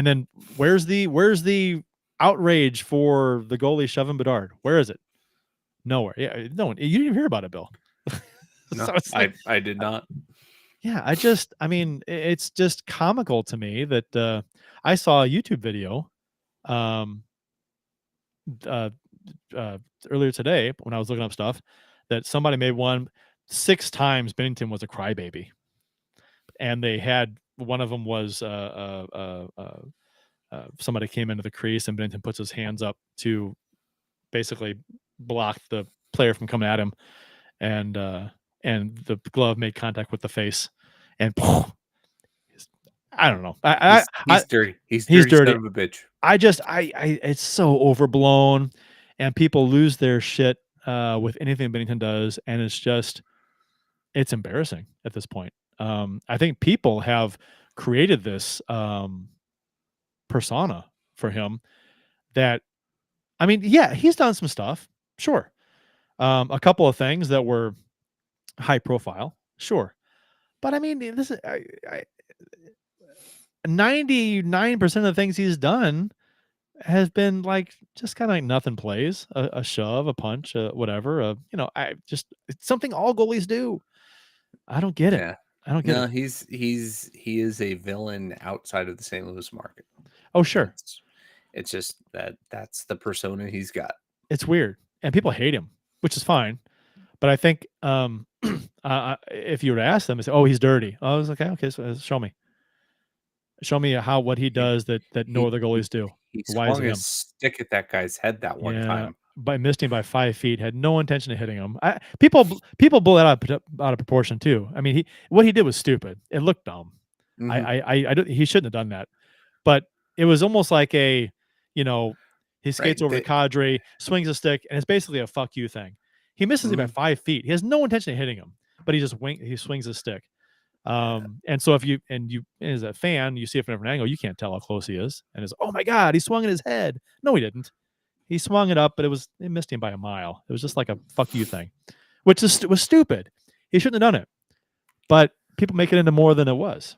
then where's the outrage for the goalie shoving Bedard? Where is it? Nowhere. Yeah, no one. You didn't even hear about it, Bill. No, I did not. Yeah, it's just comical to me that I saw a YouTube video earlier today when I was looking up stuff that somebody made one 6 times Bennington was a crybaby, and they had one of them was somebody came into the crease and Bennington puts his hands up to basically block the player from coming at him, and the glove made contact with the face, and I don't know. He's dirty. He's dirty. Son of a bitch. It's so overblown, and people lose their shit with anything Bennington does, and it's embarrassing at this point. I think people have created this persona for him that, I mean, yeah, he's done some stuff, sure. A couple of things that were high profile, sure. But I mean, this is 99% of the things he's done has been like just kind of like nothing plays, a shove, a punch, whatever. It's something all goalies do. I don't get it. Yeah. I don't get No, it. he is a villain outside of the St. Louis market. Oh, sure. It's just that's the persona he's got. It's weird, and people hate him, which is fine. But I think if you were to ask them, and say, "Oh, he's dirty," I was like, "Okay, so show me what he does that no other goalies do." He Why is swung it him? his stick at that guy's head that one Yeah, time. missed him by 5 feet. Had no intention of hitting him. People blow that out of proportion too. I mean, what he did was stupid. It looked dumb. He shouldn't have done that. But it was almost like he skates over the cadre, swings a stick, and it's basically a fuck you thing. He misses him by 5 feet. He has no intention of hitting him, but he swings his stick. And so if you as a fan, you see it from every angle, you can't tell how close he is. And it's, oh my God, he swung at his head. No, he didn't. He swung it up, but it missed him by a mile. It was just like a fuck you thing, which was stupid. He shouldn't have done it. But people make it into more than it was.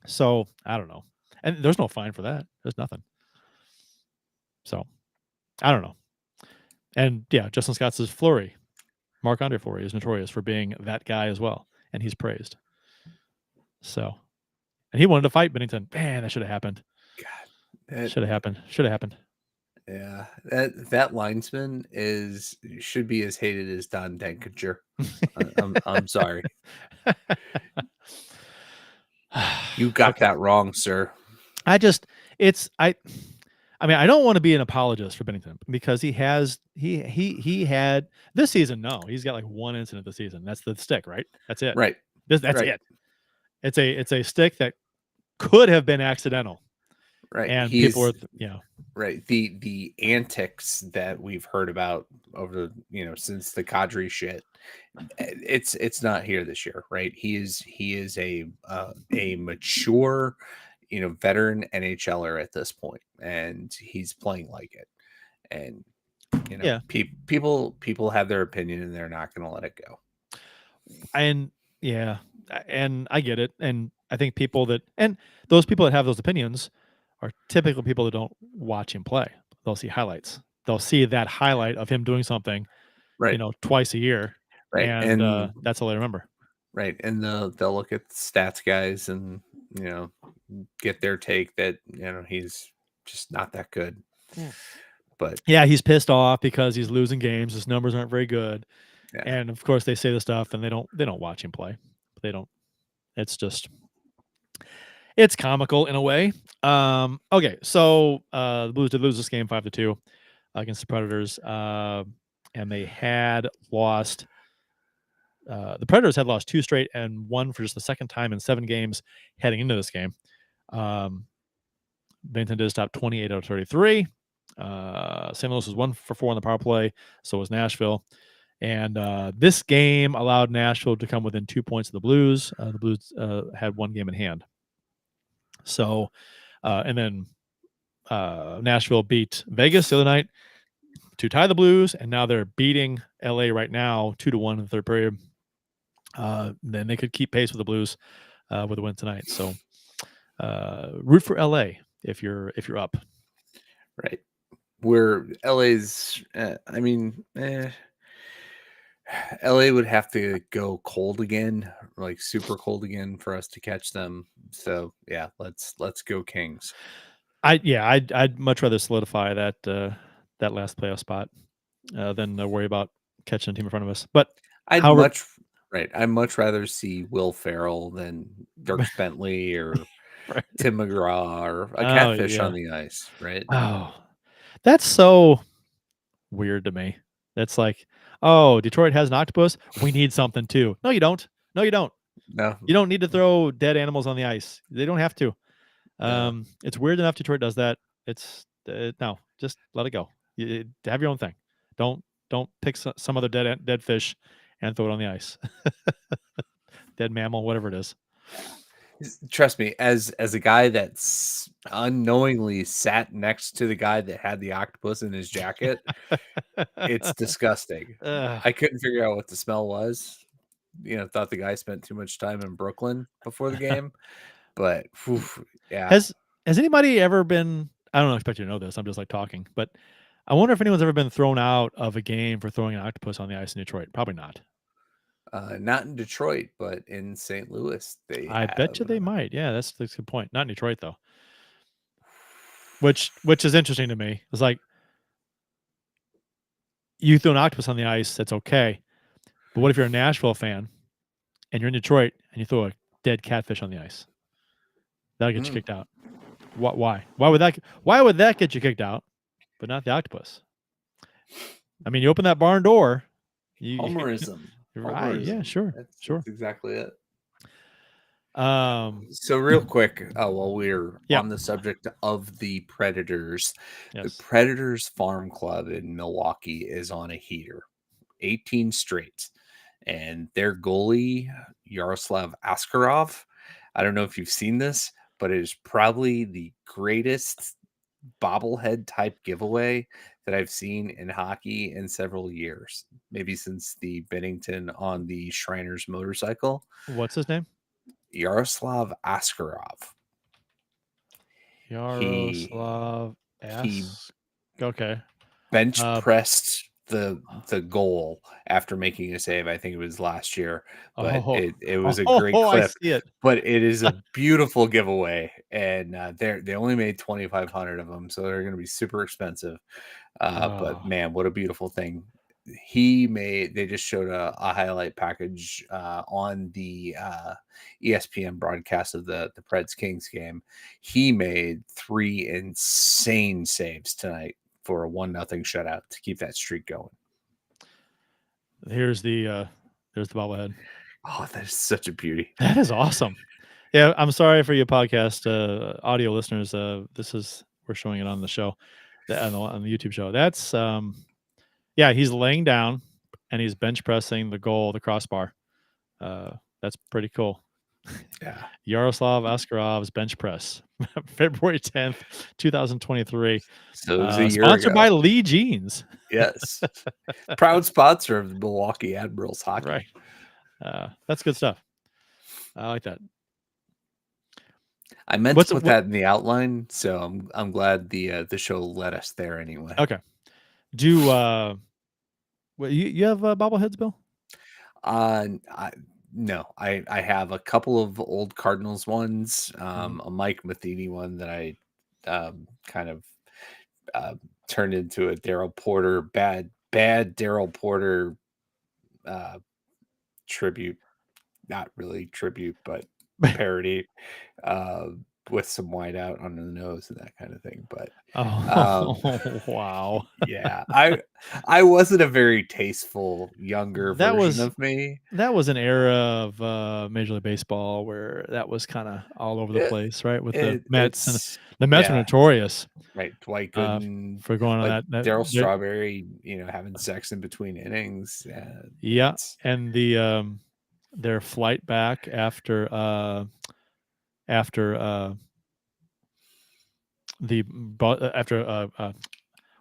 So I don't know. And there's no fine for that. There's nothing. So I don't know. And yeah, Justin Scott says Fleury. Marc-Andre Fleury is notorious for being that guy as well. And he's praised. So, and he wanted to fight Binnington. Man, that should have happened. God, should have happened. Yeah, that linesman should be as hated as Don Denkinger. I'm sorry. You got that wrong, sir. I mean, I don't want to be an apologist for Binnington because he had this season. No, he's got like one incident this season. That's the stick, right? That's it. Right. That's it. It's a stick that could have been accidental. Right. And people were, right. The antics that we've heard about over since the Kadri shit, it's not here this year, right? He is a mature, veteran NHLer at this point, and he's playing like it. And people have their opinion, and they're not going to let it go. And I get it, and I think those people that have those opinions are typically people that don't watch him play. They'll see highlights. They'll see that highlight of him doing something, right, twice a year, right, and that's all they remember. Right, and they'll look at the stats guys and get their take that he's just not that good. Yeah. But yeah, he's pissed off because he's losing games. His numbers aren't very good, and of course they say the stuff, and they don't watch him play. They don't. It's comical in a way. Okay, so the Blues did lose this game 5-2 against the Predators, and they had lost. The Predators had lost 2 straight and won for just the second time in 7 games heading into this game. Binnington did stop 28 out of 33. St. Louis was 1 for 4 on the power play. So was Nashville. And this game allowed Nashville to come within 2 points of the Blues. The Blues had 1 game in hand. So, and then Nashville beat Vegas the other night to tie the Blues, and now they're beating LA right now 2-1 in the third period. Then they could keep pace with the Blues with a win tonight. So, root for LA if you're up. Right. Where LA's, LA would have to go cold again, like super cold again, for us to catch them. So yeah, let's go Kings. I'd much rather solidify that last playoff spot than worry about catching a team in front of us. But I'd much rather see Will Ferrell than Dirk Bentley or Tim McGraw or a catfish on the ice. Right. Oh, that's so weird to me. That's like, oh, Detroit has an octopus. We need something too. No, you don't. No, you don't. No, you don't need to throw dead animals on the ice. They don't have to. It's weird enough Detroit does that. It's no, just let it go. You have your own thing. Don't pick some other dead fish and throw it on the ice. Dead mammal, whatever it is. Trust me, as a guy that's unknowingly sat next to the guy that had the octopus in his jacket, it's disgusting. Ugh. I couldn't figure out what the smell was. Thought the guy spent too much time in Brooklyn before the game, but whew, yeah. Has anybody ever been? I don't expect you to know this. I'm just like talking, but I wonder if anyone's ever been thrown out of a game for throwing an octopus on the ice in Detroit. Probably not. Not in Detroit, but in St. Louis, they I bet you have. they might. Yeah, that's a good point. Not in Detroit though. Which is interesting to me. It's like you throw an octopus on the ice, that's okay. But what if you're a Nashville fan and you're in Detroit and you throw a dead catfish on the ice? That'll get you kicked out. Why? Why would that get you kicked out, but not the octopus? I mean, you open that barn door. Homerism. Right? Yeah, sure. That's exactly it. So So real quick, while we're Yeah. on the subject of the Predators, yes. the Predators Farm Club in Milwaukee is on a heater, 18 straight, and their goalie Yaroslav Askarov. I don't know if you've seen this, but it is probably the greatest bobblehead type giveaway that I've seen in hockey in several years, maybe since the Bennington on the Shriners motorcycle. What's his name? Yaroslav Askarov. Yaroslav he Okay. bench pressed the goal after making a save. I think it was last year, but it was a great clip. I see it. But it is a beautiful giveaway, and they only made 2,500 of them, so they're going to be super expensive. But man, what a beautiful thing! They just showed a highlight package on the ESPN broadcast of the Preds Kings game. He made 3 insane saves tonight for a 1-0 shutout to keep that streak going. There's the bobblehead. Oh, that is such a beauty. That is awesome. Yeah, I'm sorry for you podcast audio listeners. We're showing it on the show, on the YouTube show. That's yeah, he's laying down and he's bench pressing the crossbar. That's pretty cool. Yeah. Yaroslav Askarov's bench press, February 10th, 2023. So it was a year sponsored ago. by Lee Jeans. Yes. Proud sponsor of the Milwaukee Admirals hockey. Right. That's good stuff. I like that. I meant to put that in the outline, so I'm glad the show led us there anyway. Okay. Do you have bobbleheads, Bill? No, I have a couple of old Cardinals ones, a Mike Matheny one that I kind of turned into a Daryl Porter bad Daryl Porter tribute, not really tribute, but parody with some white out on the nose and that kind of thing. But wow. Yeah, I wasn't a very tasteful younger version of me. That was an era of Major League Baseball where that was kind of all over the place, right? With the Mets, and the Mets were notorious, right? Dwight Gooden for going on like that. Darryl Strawberry, having sex in between innings. Yeah, and their flight back after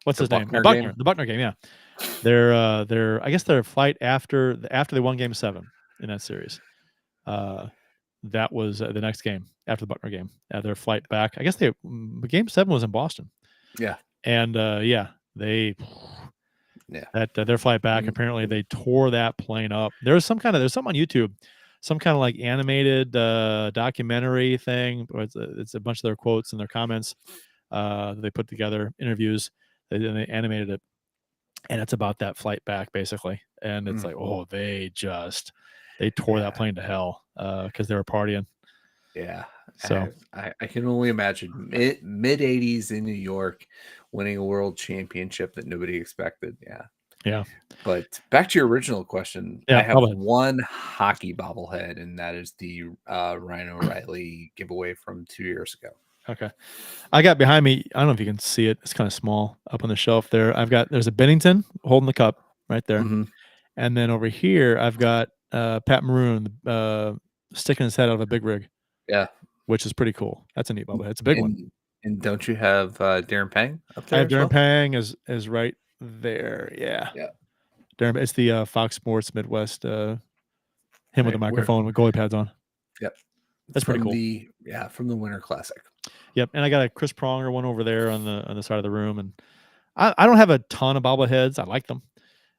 what's his name? The Buckner game. Yeah, their I guess their flight after they won Game 7 in that series. That was the next game after the Buckner game. Their flight back. I guess Game 7 was in Boston. Yeah, and their flight back. Apparently, they tore that plane up. There's something on YouTube. Some kind of like animated documentary thing. It's a bunch of their quotes and their comments. They put together interviews and they animated it, and it's about that flight back basically. And it's like, they tore that plane to hell because they were partying. Yeah. So I can only imagine mid 80s in New York winning a world championship that nobody expected. Yeah. But back to your original question, I have one hockey bobblehead, and that is the Ryan O'Reilly giveaway from 2 years ago. Okay. I got behind me, I don't know if you can see it. It's kind of small up on the shelf there. There's a Bennington holding the cup right there. Mm-hmm. And then over here, I've got Pat Maroon sticking his head out of a big rig. Yeah. which is pretty cool. That's a neat bobblehead. It's a big one. And don't you have Darren Pang up I there have as Darren well? Pang is right there. Yeah. Yeah. Darren, it's the Fox Sports Midwest. Him with the Right, microphone with goalie pads on. Yep. That's pretty from cool. From the Winter Classic. Yep. And I got a Chris Pronger one over there on the side of the room, and I don't have a ton of bobbleheads. I like them.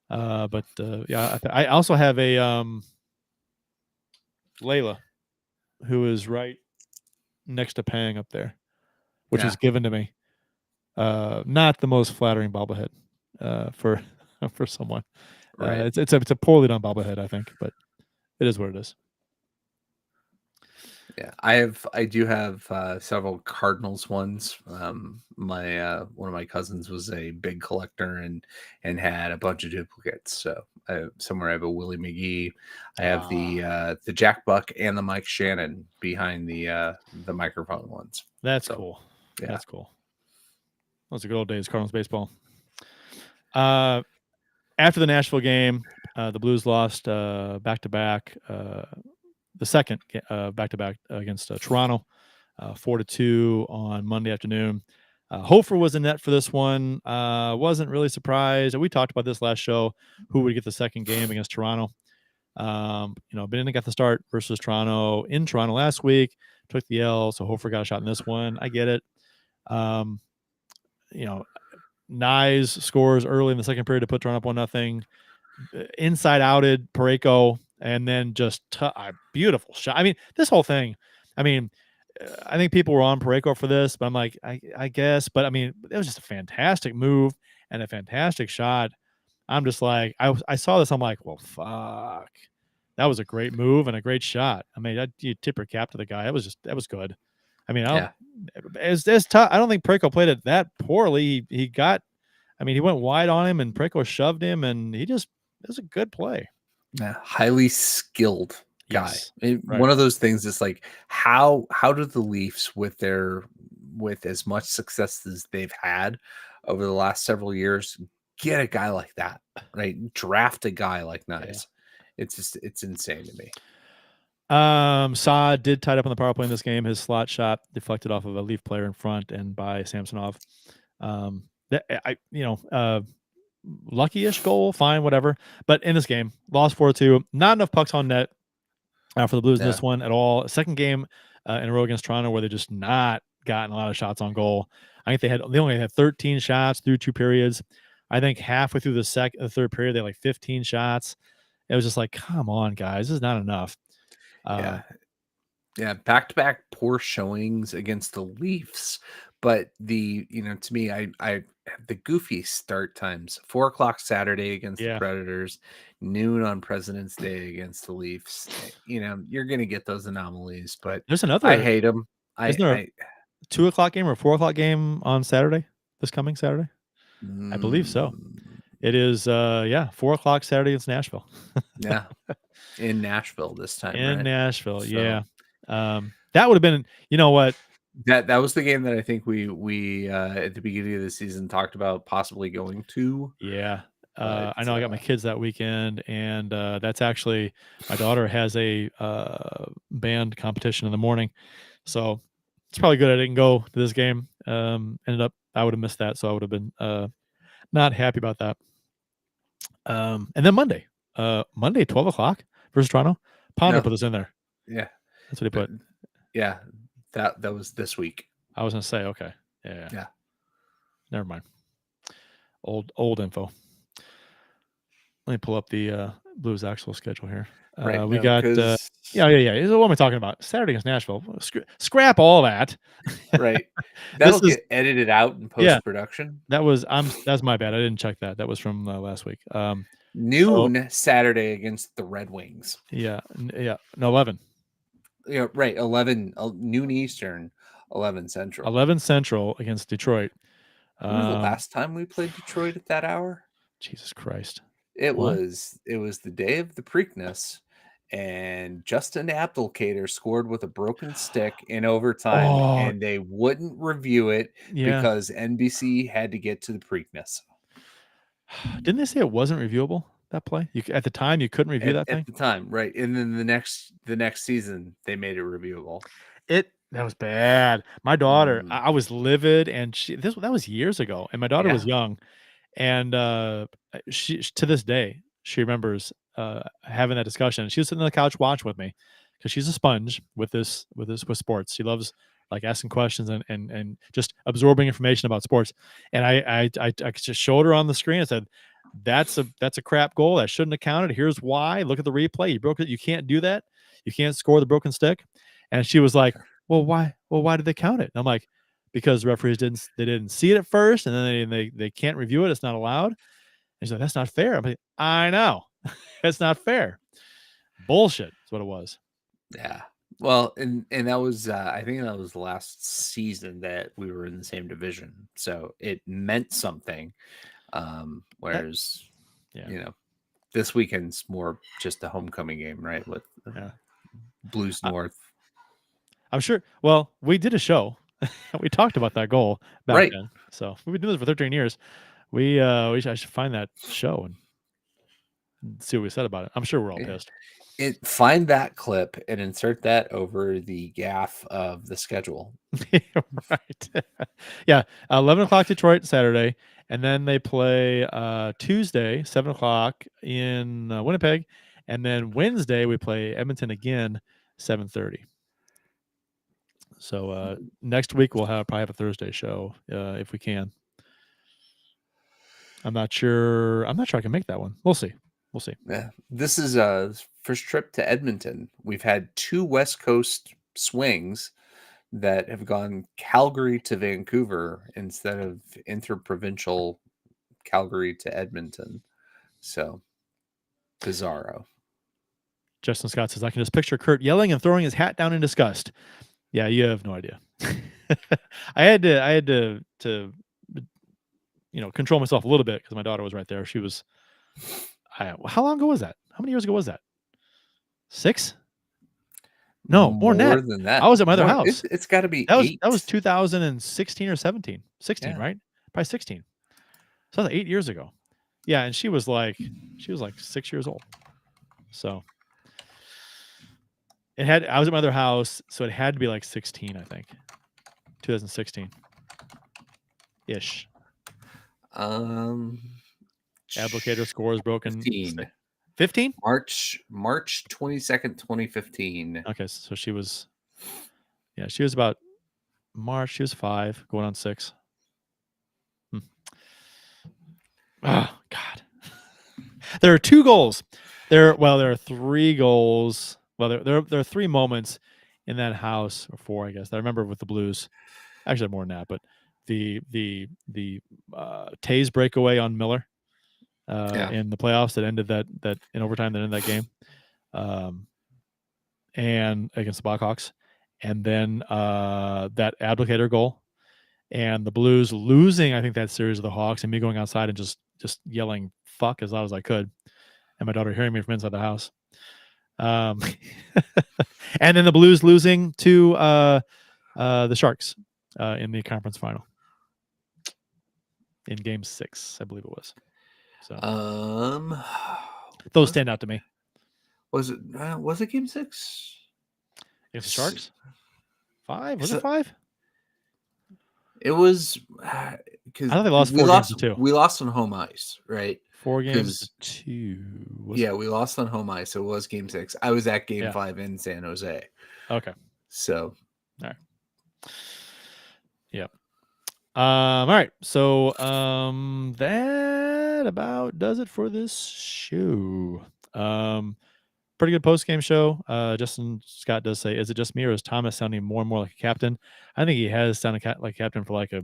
But yeah, I also have a Layla, who is right next to Pang up there, which was given to me. Not the most flattering bobblehead for for someone. Right. It's a poorly done bobblehead, I think, but it is what it is. Yeah, I do have several Cardinals ones. My one of my cousins was a big collector and had a bunch of duplicates. So somewhere I have a Willie McGee. I have the Jack Buck and the Mike Shannon behind the microphone ones. That's cool. Yeah. That's cool. Those are good old days, Cardinals baseball. After the Nashville game, the Blues lost back to back. The second back-to-back against Toronto, 4-2 on Monday afternoon. Hofer was in net for this one. Wasn't really surprised. We talked about this last show, who would get the second game against Toronto. Benedict got the start versus Toronto in Toronto last week, took the L, so Hofer got a shot in this one. I get it. Nyes scores early in the second period to put Toronto up 1-0. Inside outed Parayko, and then just a beautiful shot. I mean, this whole thing, I think people were on Parayko for this, but I'm like, I guess. But, it was just a fantastic move and a fantastic shot. I'm just like, I saw this. I'm like, well, fuck. That was a great move and a great shot. You tip your cap to the guy. That was good. It's tough. I don't think Parayko played it that poorly. He went wide on him, and Parayko shoved him, and it was a good play. Yeah, highly skilled guy. Yes, right. One of those things is like, how do the Leafs with as much success as they've had over the last several years get a guy like that, right? Draft a guy like Nyes. Yeah. It's insane to me. Saad did tie it up on the power play in this game. His slot shot deflected off of a Leaf player in front and by Samsonov. Lucky-ish goal, fine, whatever. But in this game, lost 4-2. Not enough pucks on net for the Blues in this one at all. Second game in a row against Toronto where they just not gotten a lot of shots on goal. I think they only had 13 shots through 2 periods. I think halfway through the third period, they had like 15 shots. It was just like, come on, guys, this is not enough. Back-to-back poor showings against the Leafs, but to me, I have the goofy start times: 4:00 Saturday against the Predators, noon on President's Day against the Leafs. You're gonna get those anomalies, but there's another. I hate them. Isn't there a 2:00 game or 4:00 game on Saturday? This coming Saturday, I believe so. It is 4:00 Saturday against Nashville. Yeah. In Nashville this time. In right? Nashville, so, yeah. That would have been, you know what? That was the game that I think we at the beginning of the season talked about possibly going to. Yeah. I know I got my kids that weekend, and that's actually my daughter has a band competition in the morning. So it's probably good I didn't go to this game. Ended up I would have missed that, so I would have been not happy about that. And then Monday 12:00 versus Toronto. Ponder put this in there. Yeah. That's what he put. Yeah. That was this week. I was gonna say, okay. Yeah. Never mind. Old info. Let me pull up the Blues actual schedule here. We got yeah. What am I talking about? Saturday against Nashville. Scrap all that. Right. That'll get edited out in post-production. That's my bad. I didn't check that. That was from last week. Noon Saturday against the Red Wings. Yeah. No, 11. Yeah, right. 11 noon Eastern, 11 Central. 11 Central against Detroit. When was the last time we played Detroit at that hour? Jesus Christ. It was the day of the Preakness, and Justin Abdelkader scored with a broken stick in overtime, and they wouldn't review it because NBC had to get to the Preakness. Didn't they say it wasn't reviewable, that play? At the time, you couldn't review that thing? At the time, right. And then the next season, they made it reviewable. That was bad. My daughter, Mm. I was livid, and that was years ago, and my daughter was young, and she to this day she remembers having that discussion. She was sitting on the couch watching with me because she's a sponge with sports. She loves like asking questions and just absorbing information about sports. And I just showed her on the screen. I said, that's a crap goal. That shouldn't have counted. Here's why. Look at the replay. You broke it. You can't do that. You can't score the broken stick. And she was like, well, why? Well, why did they count it? And I'm like, because the referees didn't see it at first, and then they can't review it. It's not allowed. And she's like, that's not fair. I'm like, I know. That's not fair. Bullshit is what it was. Yeah. Well, and that was I think that was the last season that we were in the same division, so it meant something. Whereas, this weekend's more just a homecoming game, right? With Blues North. I'm sure. Well, we did a show. We talked about that goal back then. So we've been doing this for 13 years. I should find that show and see what we said about it. I'm sure we're all pissed. Find that clip and insert that over the gaff of the schedule. Right. Yeah. 11 o'clock Detroit Saturday. And then they play Tuesday, 7 o'clock in Winnipeg. And then Wednesday we play Edmonton again, 7:30. So next week we'll probably have a Thursday show if we can. I'm not sure I can make that one. We'll see. Yeah, this is first trip to Edmonton. We've had 2 West Coast swings that have gone Calgary to Vancouver instead of interprovincial Calgary to Edmonton. So bizarro. Justin Scott says, I can just picture Kurt yelling and throwing his hat down in disgust. Yeah, you have no idea. I had to control myself a little bit because my daughter was right there. She was. How long ago was that? How many years ago was that? 6? No, more than that. I was at my other house. It's got to be that was 2016 or 17. 16, right? Probably 16. So that was 8 years ago. Yeah, and she was like 6 years old. So I was at my other house, so it had to be like 16, I think. 2016. Ish. Applicator scores broken. 15? March 22nd, 2015. Okay, so she was about March. She was 5, going on 6. Oh God. There are 2 goals. There are 3 goals. Well, there are 3 moments in that house, or 4, I guess. I remember with the Blues. Actually, more than that, but the Taze breakaway on Miller. In the playoffs that ended that in overtime that ended that game, and against the Blackhawks, and then that Applicator goal, and the Blues losing, I think, that series of the Hawks, and me going outside and just yelling "fuck" as loud as I could, and my daughter hearing me from inside the house, and then the Blues losing to the Sharks in the conference final in Game 6, I believe it was. So, those stand out to me. Was it Game 6? Against the Sharks? 5? Was it 5? It was because I know they lost 4 games to 2. We lost on home ice, right? 4 games to 2. We lost on home ice. So it was Game 6. I was at Game 5 in San Jose. Okay. So, all right. Yep. All right. So that about does it for this show. Pretty good post-game show. Justin Scott does say, is it just me or is Thomas sounding more and more like a captain? I think he has sounded like a captain for like a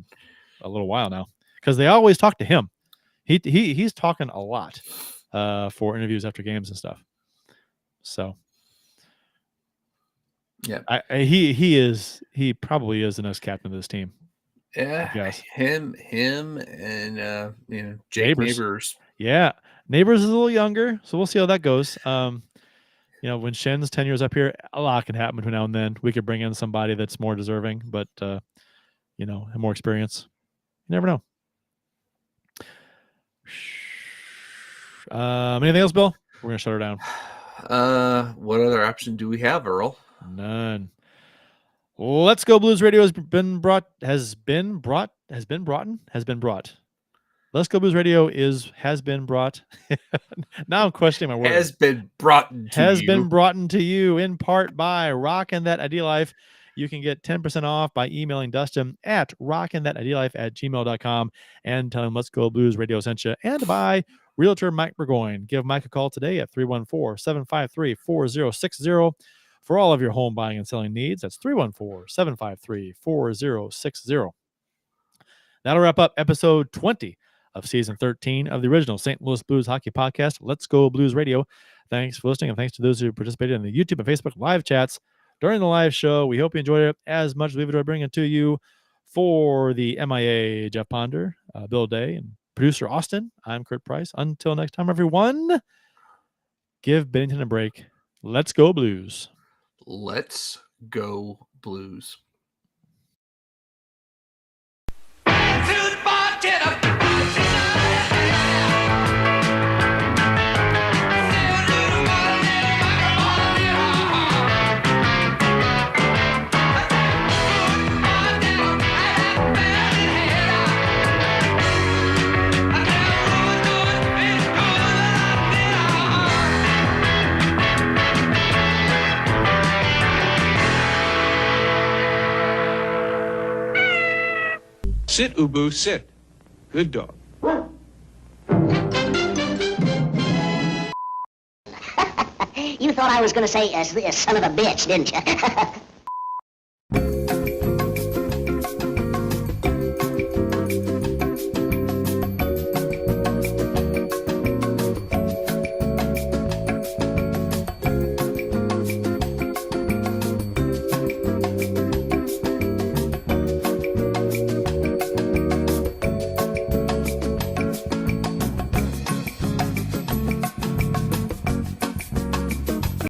little while now because they always talk to him. He's talking a lot for interviews after games and stuff. So yeah, he probably is the next captain of this team. Yeah, him, and Jake Neighbors. Yeah, Neighbors is a little younger, so we'll see how that goes. When Shen's 10 years up here, a lot can happen between now and then. We could bring in somebody that's more deserving, but have more experience. You never know. Anything else, Bill? We're gonna shut her down. What other option do we have, Earl? None. Let's Go Blues Radio has been brought. Let's Go Blues Radio has been brought. Now I'm questioning my words. Has been brought to you in part by Rockin' That Idea Life. You can get 10% off by emailing Dustin at rockinthatIdeaLife@gmail.com and tell him Let's Go Blues Radio sent you, and by Realtor Mike Burgoyne. Give Mike a call today at 314-753-4060 for all of your home buying and selling needs. That's 314-753-4060. That'll wrap up episode 20 of season 13 of the original St. Louis Blues Hockey Podcast, Let's Go Blues Radio. Thanks for listening, and thanks to those who participated in the YouTube and Facebook live chats during the live show. We hope you enjoyed it as much as we've enjoyed bringing it to you. For the MIA Jeff Ponder, Bill Day, and producer Austin, I'm Kurt Price. Until next time, everyone, give Bennington a break. Let's go Blues. Let's go Blues. Sit, Ubu, sit. Good dog. You thought I was going to say, son of a bitch, didn't you?